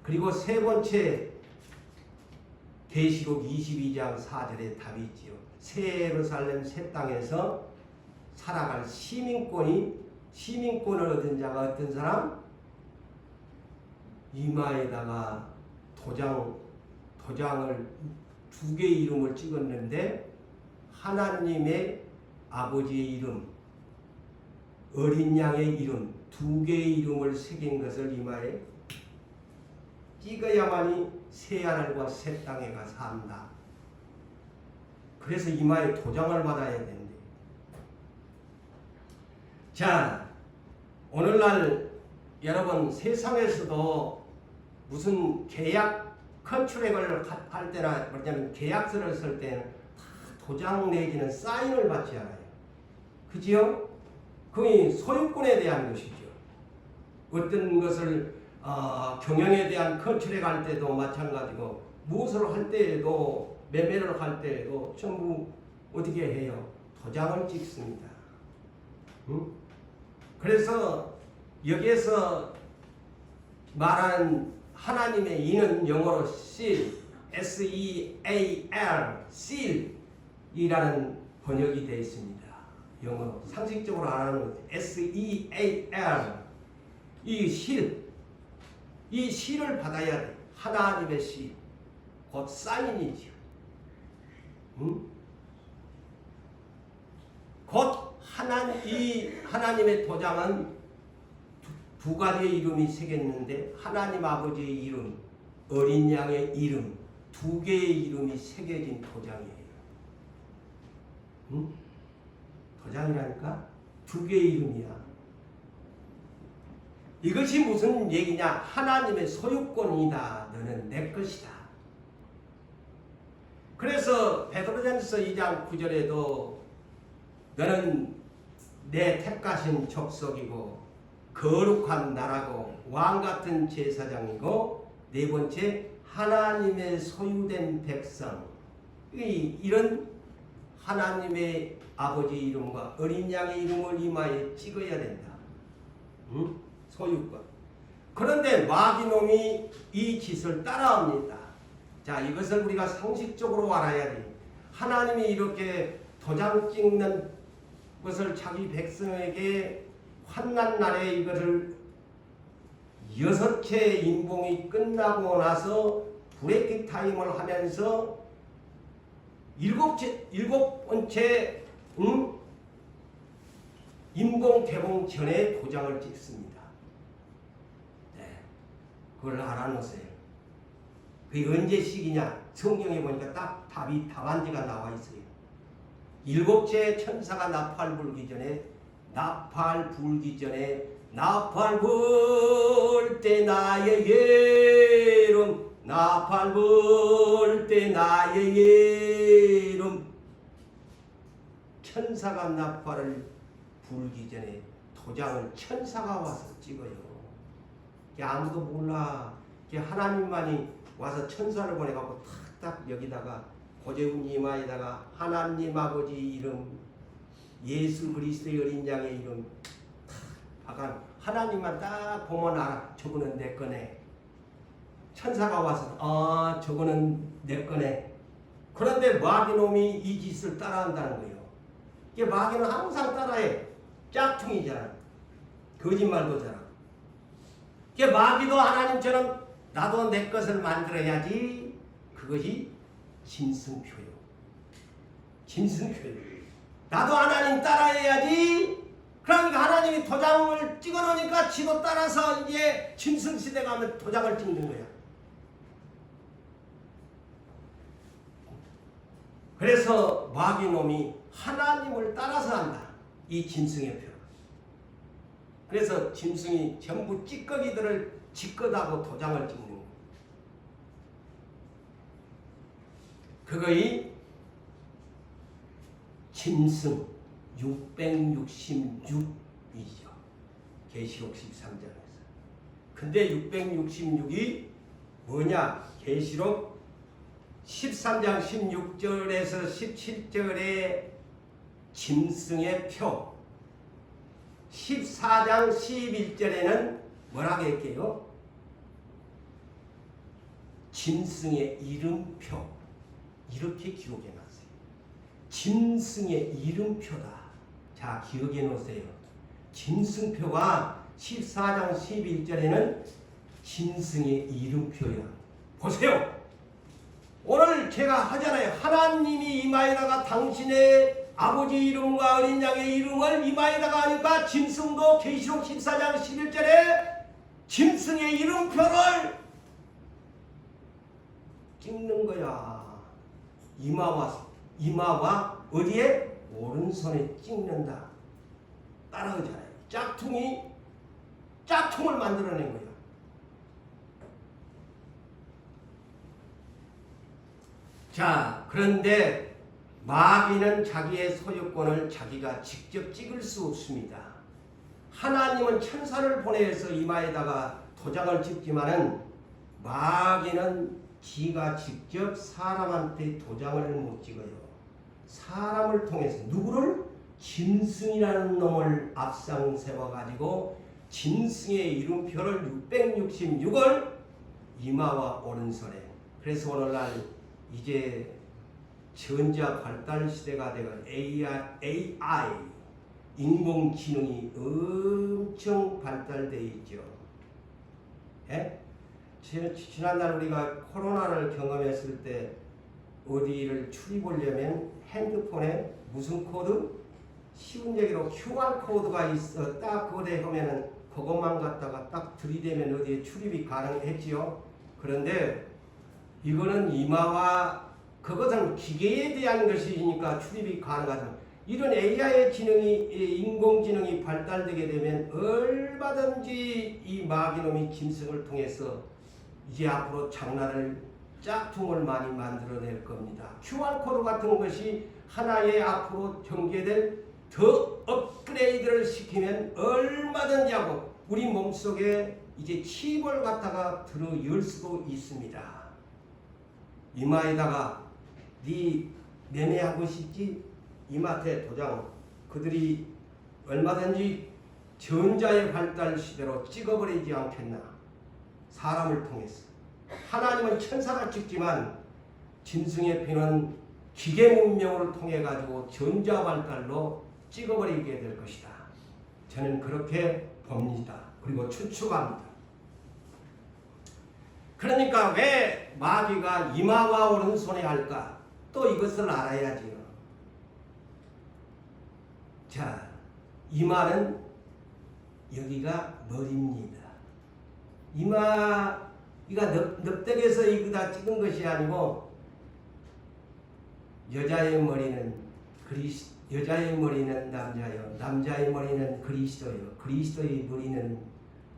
Speaker 1: 그리고 세 번째 계시록 22장 4절에 답이 있지요. 새 예루살렘 새 땅에서 살아갈 시민권을 얻은 자가 어떤 사람? 이마에다가 도장을 두 개의 이름을 찍었는데 하나님의 아버지의 이름, 어린 양의 이름, 두 개의 이름을 새긴 것을 이마에 찍어야만이 새 하늘과 새 땅에 가서 산다. 그래서 이마에 도장을 받아야 되는데. 자, 오늘날 여러분 세상에서도 무슨 계약 컨트랙을 할 때나 뭐냐면 계약서를 쓸 때는 다 도장 내지는 사인을 받지 않아요. 그지요? 그게 소유권에 대한 것이죠. 어떤 것을 경영에 대한 컨트랙 할 때도 마찬가지고 무엇을 할 때에도 매매를 할 때에도 전부 어떻게 해요? 도장을 찍습니다. 그래서 여기에서 말하는 하나님의 이는 영어로 seal, S-E-A-L, seal 이라는 번역이 되어 있습니다. 영어로 상식적으로 안 하는 S-E-A-L 이 실을 받아야 돼. 하나님의 시, 곧 사인이지요. 곧 이 하나님의 도장은 두 가지의 이름이 새겼는데 하나님 아버지의 이름, 어린 양의 이름, 두 개의 이름이 새겨진 도장이에요. 도장이라니까? 두 개의 이름이야. 이것이 무슨 얘기냐? 하나님의 소유권이다. 너는 내 것이다. 그래서 베드로전서 2장 9절에도 너는 내 택하신 족속이고 거룩한 나라고 왕같은 제사장이고 네 번째 하나님의 소유된 백성. 이런 하나님의 아버지 이름과 어린 양의 이름을 이마에 찍어야 된다. 소유권. 그런데 마귀놈이 이 짓을 따라합니다. 자, 이것을 우리가 상식적으로 알아야 돼. 하나님이 이렇게 도장 찍는 것을 자기 백성에게 환난 날에 이것을 6채 인봉이 끝나고 나서 브레이크 타임을 하면서 일곱 번째 인봉 개봉 전에 도장을 찍습니다. 네, 그걸 알아놓으세요. 그게 언제 시기냐? 성경에 보니까 딱 답안지가 나와 있어요. 7채 천사가 나팔 불기 전에 나팔 불 때 나의 예름, 나팔 불 때 나의 예름. 천사가 나팔을 불기 전에 도장을 천사가 와서 찍어요. 아무도 몰라. 하나님만이 와서 천사를 보내갖고 탁탁 여기다가 고재훈 이마에다가 하나님 아버지 이름, 예수 그리스도의 어린 양의 이름 탁 박아. 하나님만 딱 보면 알아. 저거는 내 거네. 천사가 와서 저거는 내 거네. 그런데 마귀놈이 이 짓을 따라한다는 거예요. 이게 마귀는 항상 따라해. 짝퉁이잖아. 거짓말도 잘하고. 이게 마귀도 하나님처럼 나도 내 것을 만들어야지. 그것이 짐승표요. 짐승표요. 나도 하나님 따라해야지. 그러니까 하나님이 도장을 찍어놓으니까 지도 따라서 이제 짐승시대 가면 도장을 찍는 거야. 그래서 마귀놈이 하나님을 따라서 한다. 이 짐승의 표. 그래서 짐승이 전부 찌꺼기들을 지껏하고 도장을 찍는 거야. 그거이 짐승 666이죠. 계시록 13장에서. 근데 666이 뭐냐? 계시록 13장 16절에서 17절에 짐승의 표, 14장 11절에는 뭐라고 할게요? 짐승의 이름표. 이렇게 기록해놨어요. 짐승의 이름표다. 자, 기억해 놓으세요. 짐승표가 14장 11절에는 짐승의 이름표야. 보세요. 오늘 제가 하잖아요. 하나님이 이마에다가 당신의 아버지 이름과 어린 양의 이름을 이마에다가 하니까 짐승도 계시록 14장 11절에 짐승의 이름표를 찍는 거야. 이마와 어디에? 오른손에 찍는다. 따라하잖아요. 짝퉁을 만들어낸 거야. 자, 그런데 마귀는 자기의 소유권을 자기가 직접 찍을 수 없습니다. 하나님은 천사를 보내서 이마에다가 도장을 찍지만은 마귀는 지가 직접 사람한테 도장을 못 찍어요. 사람을 통해서 누구를? 짐승이라는 놈을 앞상 세워가지고 짐승의 이름표를 666을 이마와 오른손에. 그래서 오늘날 이제 전자 발달 시대가 되고 AI 인공지능이 엄청 발달되어 있죠. 예? 지난날 우리가 코로나를 경험했을 때 어디를 출입하려면 핸드폰에 무슨 코드? 쉬운 얘기로 QR코드가 있어. 딱 그거에 하면은 그것만 갖다가 딱 들이대면 어디에 출입이 가능했지요. 그런데 이거는 이마와 그것은 기계에 대한 것이니까 출입이 가능하지만 이런 AI의 인공지능이 발달되게 되면 얼마든지 이 마귀놈이 짐승을 통해서 이제 앞으로 장난을 짝퉁을 많이 만들어낼 겁니다. QR코드 같은 것이 하나의 앞으로 전개될 더 업그레이드를 시키면 얼마든지 하고 우리 몸속에 이제 칩을 갖다가 들어 열 수도 있습니다. 이마에다가 네 매매하고 싶지? 이마트에 도장 그들이 얼마든지 전자의 발달 시대로 찍어버리지 않겠나. 사람을 통해서. 하나님은 천사가 찍지만 짐승의 피는 기계 문명을 통해 가지고 전자 발달로 찍어버리게 될 것이다. 저는 그렇게 봅니다. 그리고 추측합니다. 그러니까 왜 마귀가 이마와 오른손에 할까? 또 이것을 알아야지요. 자, 이마는 여기가 머리입니다. 이마 이가 넙대에서 이거다 찍은 것이 아니고 여자의 머리는 여자의 머리는 남자요, 남자의 머리는 그리스도요, 그리스도의 머리는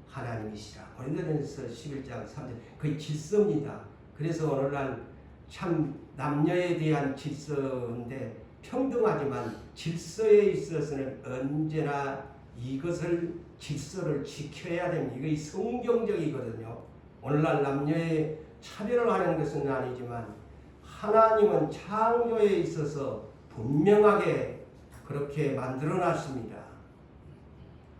Speaker 1: 하나님이시라. 고린도전서 11장 3절. 그게 질서입니다. 그래서 오늘날 참 남녀에 대한 질서인데 평등하지만 질서에 있어서는 언제나 이것을 질서를 지켜야 됩니다. 이게 성경적이거든요. 오늘날 남녀의 차별을 하는 것은 아니지만 하나님은 창조에 있어서 분명하게 그렇게 만들어놨습니다.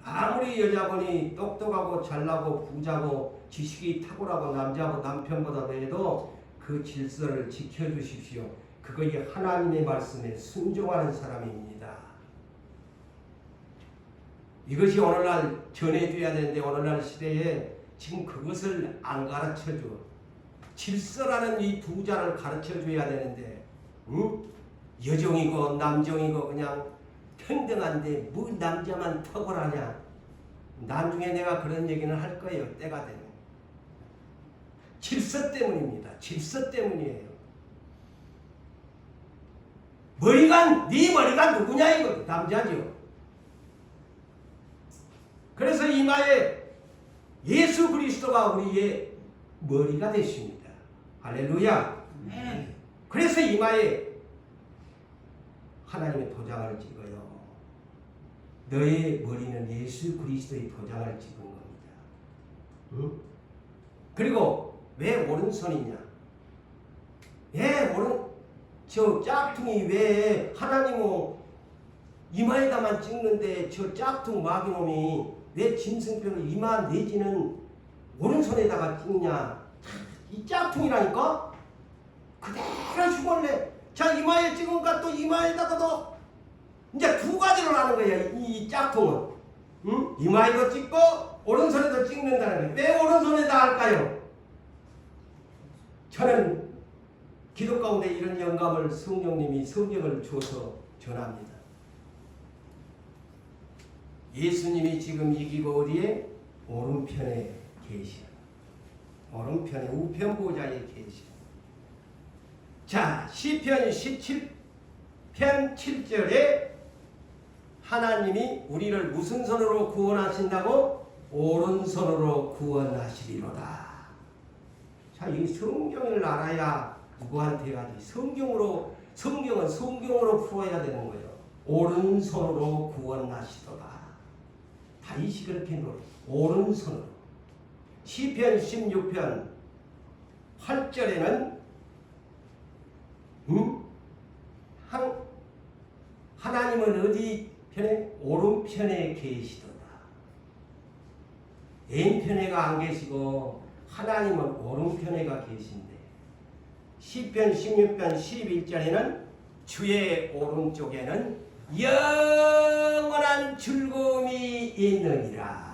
Speaker 1: 아무리 여자분이 똑똑하고 잘나고 부자고 지식이 탁월하고 남자하고 남편보다 해도 그 질서를 지켜주십시오. 그것이 하나님의 말씀에 순종하는 사람입니다. 이것이 오늘날 전해줘야 되는데 오늘날 시대에 지금 그것을 안 가르쳐줘. 질서라는 이 두 자를 가르쳐줘야 되는데 여종이고 남종이고 그냥 평등한데 뭐 남자만 탁월하냐. 나중에 내가 그런 얘기는 할 거예요. 때가 되면. 질서 때문입니다. 질서 때문이에요. 네 머리가 누구냐 이거. 남자죠. 그래서 이마에 예수 그리스도가 우리의 머리가 되십니다. 할렐루야. 그래서 이마에 하나님의 도장을 찍어요. 너의 머리는 예수 그리스도의 도장을 찍은 겁니다. 응? 그리고 왜 오른손이냐? 저 짝퉁이 왜 하나님은 이마에다만 찍는데 저 짝퉁 마귀놈이 왜 짐승표를 이마 내지는 오른손에다가 찍냐? 이 짝퉁이라니까? 그대로 죽을래. 자, 이마에 찍은가 또 이마에다가도 이제 두 가지로 하는 거야. 이 짝퉁은. 응? 이마에도 찍고 오른손에도 찍는다는 거예요. 왜 오른손에다 할까요? 저는 기도 가운데 이런 영감을 성령님이 성경을 주어서 전합니다. 예수님이 지금 이기고 어디에? 오른편에 계시오. 오른편에 우편 보좌에 계시오. 자, 시편 17편 7절에 하나님이 우리를 무슨 손으로 구원하신다고? 오른손으로 구원하시리로다. 자, 이 성경을 알아야 누구한테 가지? 성경은 성경으로 풀어야 되는 거예요. 오른손으로 구원하시도다. 다윗이 그렇게 노래. 오른손으로. 시편 16편 8절에는 하나님은 어디 편에? 오른편에 계시도다. 왼편에가 안 계시고 하나님은 오른편에가 계신데 시편 16편 11절에는 주의 오른쪽에는 영원한 즐거움이 있느니라.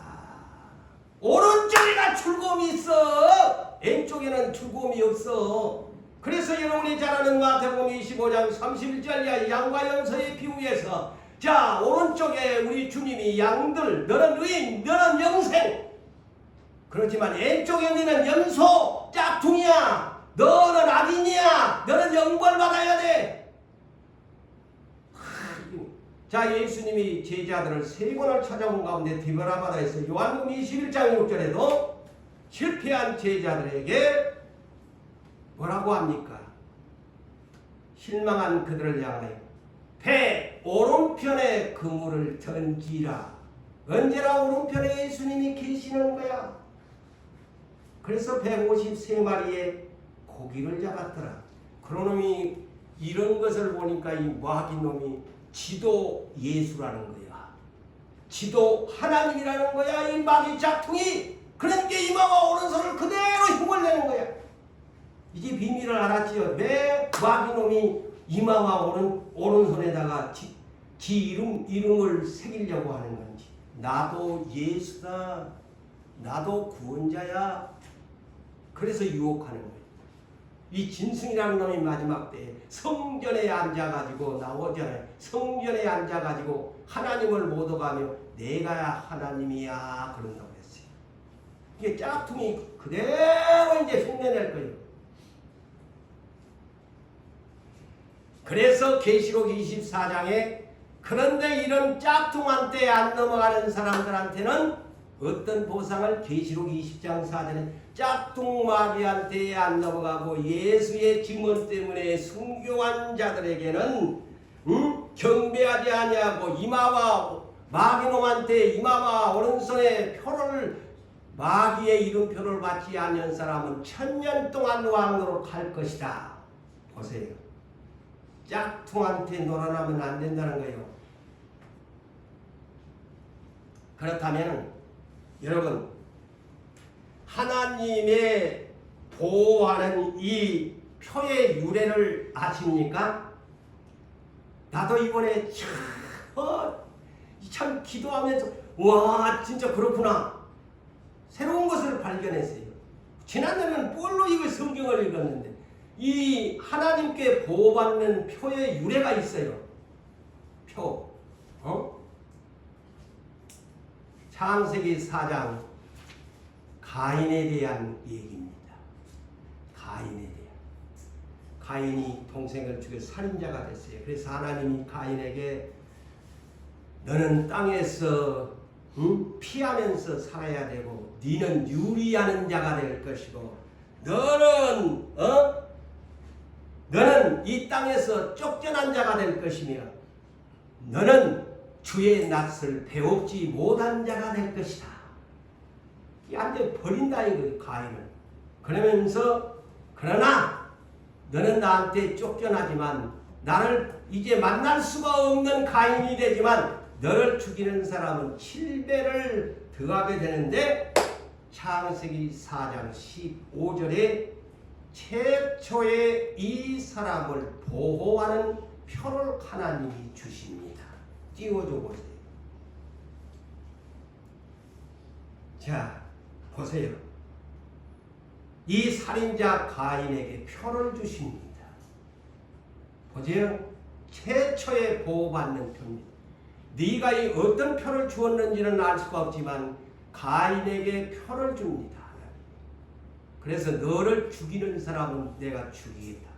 Speaker 1: 오른쪽에가 즐거움이 있어. 왼쪽에는 죽음이 없어. 그래서 여러분이 잘 아는 마태복음 25장 31절 양과 염소의 비유에서 자, 오른쪽에 우리 주님이 양들, 너는 의인, 너는 영생. 그렇지만 왼쪽에 너는 염소, 짝퉁이야. 너는 악인이야. 너는 영벌 받아야 돼. 자, 예수님이 제자들을 세 번을 찾아온 가운데 디베라 바다에서 요한복음 21장 6절에도 실패한 제자들에게 뭐라고 합니까? 실망한 그들을 향하여 배 오른편에 그물을 던지라. 언제나 오른편에 예수님이 계시는 거야. 그래서 153마리의 고기를 잡았더라. 그러놈이 이런 것을 보니까 이 마귀 놈이 지도 예수라는 거야. 지도 하나님이라는 거야. 이 마귀 짝퉁이. 그러니까 이마와 오른손을 그대로 힘을 내는 거야. 이제 비밀을 알았지요. 왜 마귀 놈이 이마와 오른손에다가 지 이름을 새기려고 하는 건지. 나도 예수다. 나도 구원자야. 그래서 유혹하는 거예요. 이 진승이라는 놈이 마지막 때에 성전에 앉아가지고 나오잖아요. 성전에 앉아가지고 하나님을 못 오가며 내가 하나님이야 그런다고 했어요. 이게 짝퉁이 그대로 이제 흉내낼 거예요. 그래서 계시록 24장에 그런데 이런 짝퉁한테 안 넘어가는 사람들한테는 어떤 보상을 계시록 20장 4절에 짝퉁 마귀한테 안 넘어가고 예수의 증언 때문에 순교한 자들에게는 경배하지 아니하고 이마와 마귀놈한테 이마와 오른손에 표를 마귀의 이름표를 받지 않는 사람은 1000년 동안 왕으로 갈 것이다. 보세요. 짝퉁한테 놀아나면 안 된다는 거예요. 그렇다면 여러분, 하나님의 보호하는 이 표의 유래를 아십니까? 나도 이번에 참 기도하면서 와 진짜 그렇구나 새로운 것을 발견했어요. 지난날에는 뻘로 이거 성경을 읽었는데 이 하나님께 보호받는 표의 유래가 있어요. 표. 창세기 4장 가인에 대한 얘기입니다. 가인에 대한. 가인이 동생을 죽여 살인자가 됐어요. 그래서 하나님이 가인에게 너는 땅에서 피하면서 살아야 되고 너는 유리하는 자가 될 것이고 너는 이 땅에서 쫓겨난 자가 될 것이며 너는 주의 낯을 배웁지 못한 자가 될 것이다. 완전 버린다 이거예요. 가인을. 그러면서 그러나 너는 나한테 쫓겨나지만 나를 이제 만날 수가 없는 가인이 되지만 너를 죽이는 사람은 7배를 더하게 되는데 창세기 4장 15절에 최초의 이 사람을 보호하는 표를 하나님이 주십니다. 띄워줘 보세요. 자, 보세요. 이 살인자 가인에게 표를 주십니다. 보세요. 최초의 보호받는 표입니다. 네가 이 어떤 표를 주었는지는 알 수가 없지만 가인에게 표를 줍니다. 그래서 너를 죽이는 사람은 내가 죽이겠다.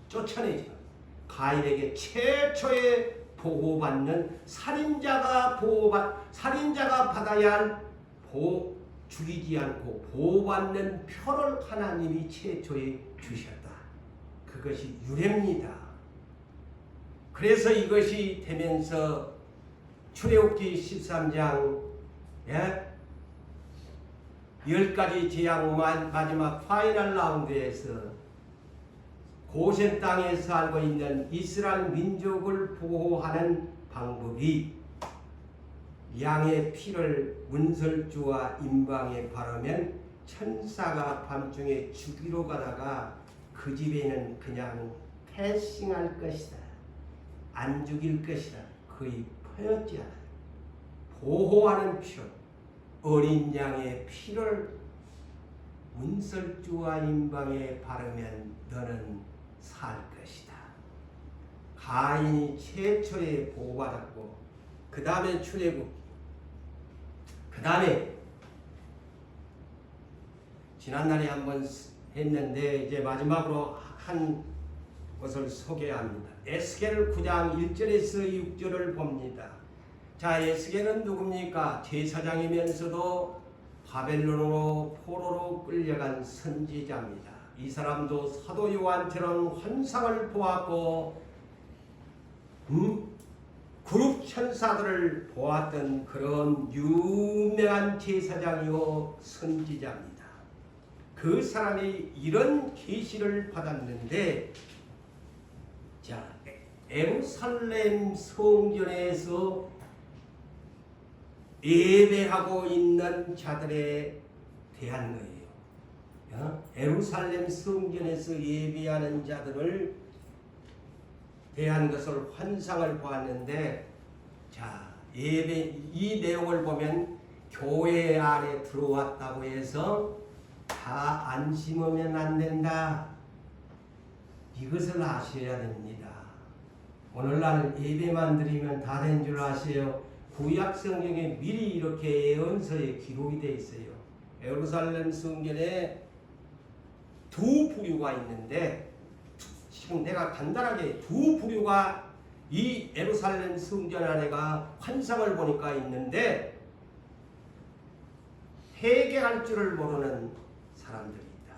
Speaker 1: 쫓아내지 마. 가인에게 최초의 보호받는 살인자가 받아야 할 죽이지 않고 보호받는 표를 하나님이 최초에 주셨다. 그것이 유래입니다. 그래서 이것이 되면서 출애굽기 13장 10가지 재앙 마지막 파이널 라운드에서 고센 땅에 살고 있는 이스라엘 민족을 보호하는 방법이 양의 피를 문설주와 임방에 바르면 천사가 밤중에 죽이러 가다가 그 집에는 그냥 패싱할 것이다. 안 죽일 것이다. 거의 퍼였지 않아요. 보호하는 표, 어린 양의 피를 문설주와 임방에 바르면 너는 살 것이다. 가인이 최초에 보호받았고 그 다음에 출애굽, 그 다음에 지난날에 한번 했는데 이제 마지막으로 한 것을 소개합니다. 에스겔 9장 1절에서 6절을 봅니다. 자, 에스겔은 누굽니까? 제사장이면서도 바벨론으로 포로로 끌려간 선지자입니다. 이 사람도 사도 요한처럼 환상을 보았고 그룹 천사들을 보았던 그런 유명한 제사장이요 선지자입니다. 그 사람이 이런 계시를 받았는데, 자, 예루살렘 성전에서 예배하고 있는 자들에 대한 거예요. 예루살렘 성전에서 예배하는 자들을 대한 것을 환상을 보았는데, 자, 예배 이 내용을 보면 교회 안에 들어왔다고 해서 다 안심하면 안 된다. 이것을 아셔야 됩니다. 오늘날 예배만 드리면 다 된 줄 아세요? 구약 성경에 미리 이렇게 예언서에 기록이 되어 있어요. 예루살렘 성전에 두 부류가 있는데, 지금 내가 간단하게 두 부류가 이 예루살렘 성전 안에가 환상을 보니까 있는데, 회개할 줄을 모르는 사람들이 있다.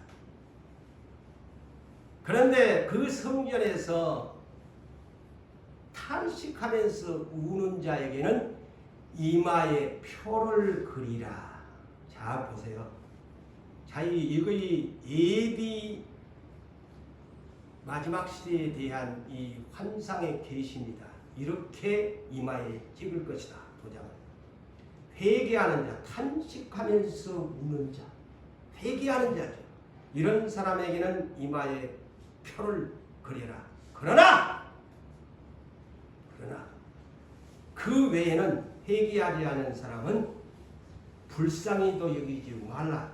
Speaker 1: 그런데 그 성전에서 탄식하면서 우는 자에게는 이마에 표를 그리라. 자, 보세요. 자, 이거의 예비 마지막 시대에 대한 이 환상의 계시입니다. 이렇게 이마에 찍을 것이다. 도장을. 회개하는 자, 탄식하면서 우는 자, 회개하는 자죠. 이런 사람에게는 이마에 표를 그려라. 그러나 그 외에는 회개하지 않은 사람은 불쌍히도 여기지 말라.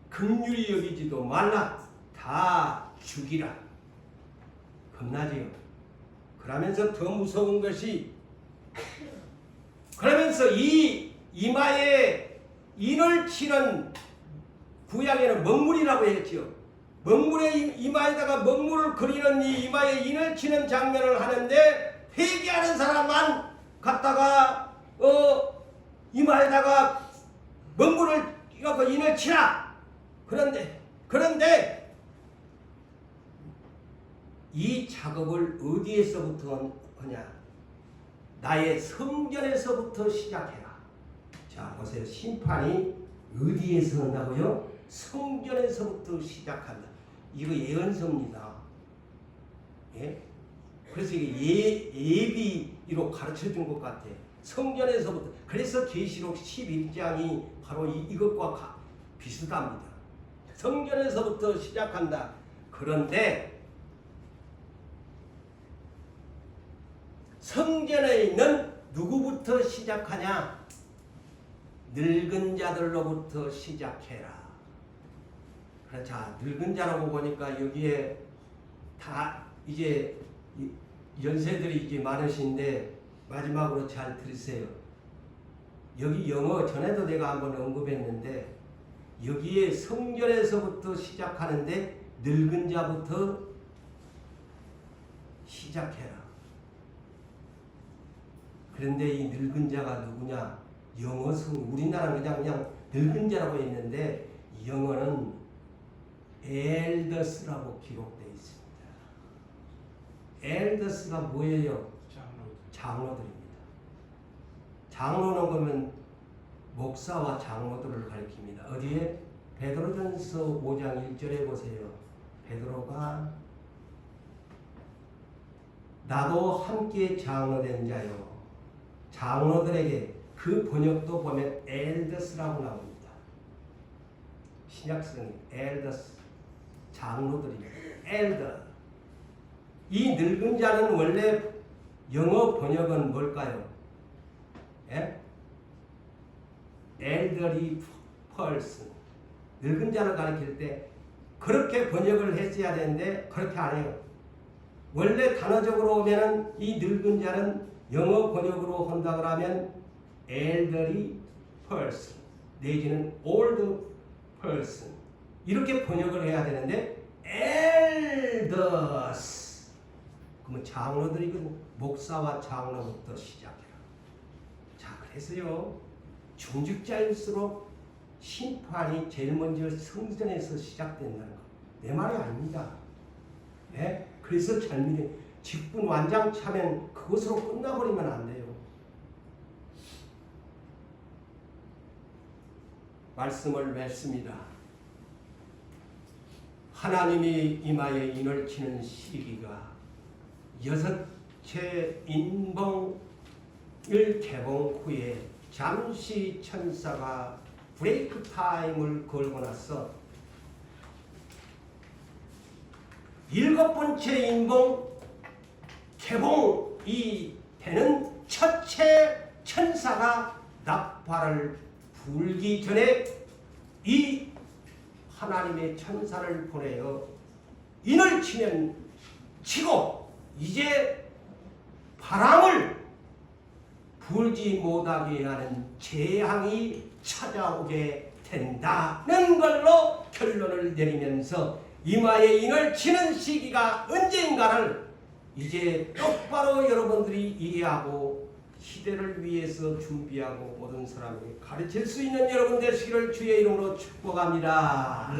Speaker 1: 긍휼히 여기지도 말라. 다 죽이라. 겁나지요. 그러면서 더 무서운 것이, 그러면서 이 이마에 인을 치는, 구약에는 먹물이라고 했지요. 먹물에 이마에다가 먹물을 그리는 이 이마에 인을 치는 장면을 하는데, 회개하는 사람만 갖다가 이마에다가 먹물을 이거 인을 치라. 그런데 이 작업을 어디에서부터 하냐? 나의 성전에서부터 시작해라. 자, 보세요. 심판이 어디에서 한다고요? 성전에서부터 시작한다. 이거 예언서입니다. 예? 그래서 이게 예비로 가르쳐 준 것 같아. 성전에서부터. 그래서 계시록 11장이 바로 이것과 비슷합니다. 성전에서부터 시작한다. 그런데 성전에 있는 누구부터 시작하냐? 늙은 자들로부터 시작해라. 자, 늙은 자라고 보니까 여기에 다 이제 연세들이 이제 많으신데 마지막으로 잘 들으세요. 여기 영어 전에도 내가 한번 언급했는데, 여기에 성전에서부터 시작하는데 늙은 자부터 시작해라. 그런데 이 늙은 자가 누구냐? 영어 우리나라는 그냥 늙은 자라고 했는데, 영어는 엘더스라고 기록되어 있습니다. 엘더스가 뭐예요? 장로들입니다. 장로는 그러면 목사와 장로들을 가리킵니다. 어디에? 베드로전서 5장 1절에 보세요. 베드로가 나도 함께 장로된 자요. 장로들에게, 그 번역도 보면 엘더스라고 나옵니다. 신약성이 엘더스, 장로들입니다. 엘더. 이 늙은 자는 원래 영어 번역은 뭘까요? 예? elderly person. 늙은 자를 가리킬 때 그렇게 번역을 했어야 되는데 그렇게 안 해요. 원래 단어적으로 오면은 이 늙은 자는 영어 번역으로 한다 그러면 elderly person 내지는 old person 이렇게 번역을 해야 되는데 elders 그러면 장로들이거든. 목사와 장로부터 시작해라. 자, 그래서요 중직자일수록 심판이 제일 먼저 성전에서 시작된다는 거. 내 말이 아닙니다. 예? 그래서 잘못해 직분 완장 차면 그것으로 끝나버리면 안 돼요. 말씀을 맺습니다. 하나님이 이마에 인을 치는 시기가 여섯째 인봉을 개봉 후에 잠시 천사가 브레이크 타임을 걸고 나서 일곱 번째 인봉 개봉이 되는 첫째 천사가 나팔을 불기 전에 이 하나님의 천사를 보내어 인을 치면 치고 이제 바람을 불지 못하게 하는 재앙이 찾아오게 된다는 걸로 결론을 내리면서 이마에 인을 치는 시기가 언제인가를 이제 똑바로 여러분들이 이해하고 시대를 위해서 준비하고 모든 사람에게 가르칠 수 있는 여러분 되시기를 주의 이름으로 축복합니다.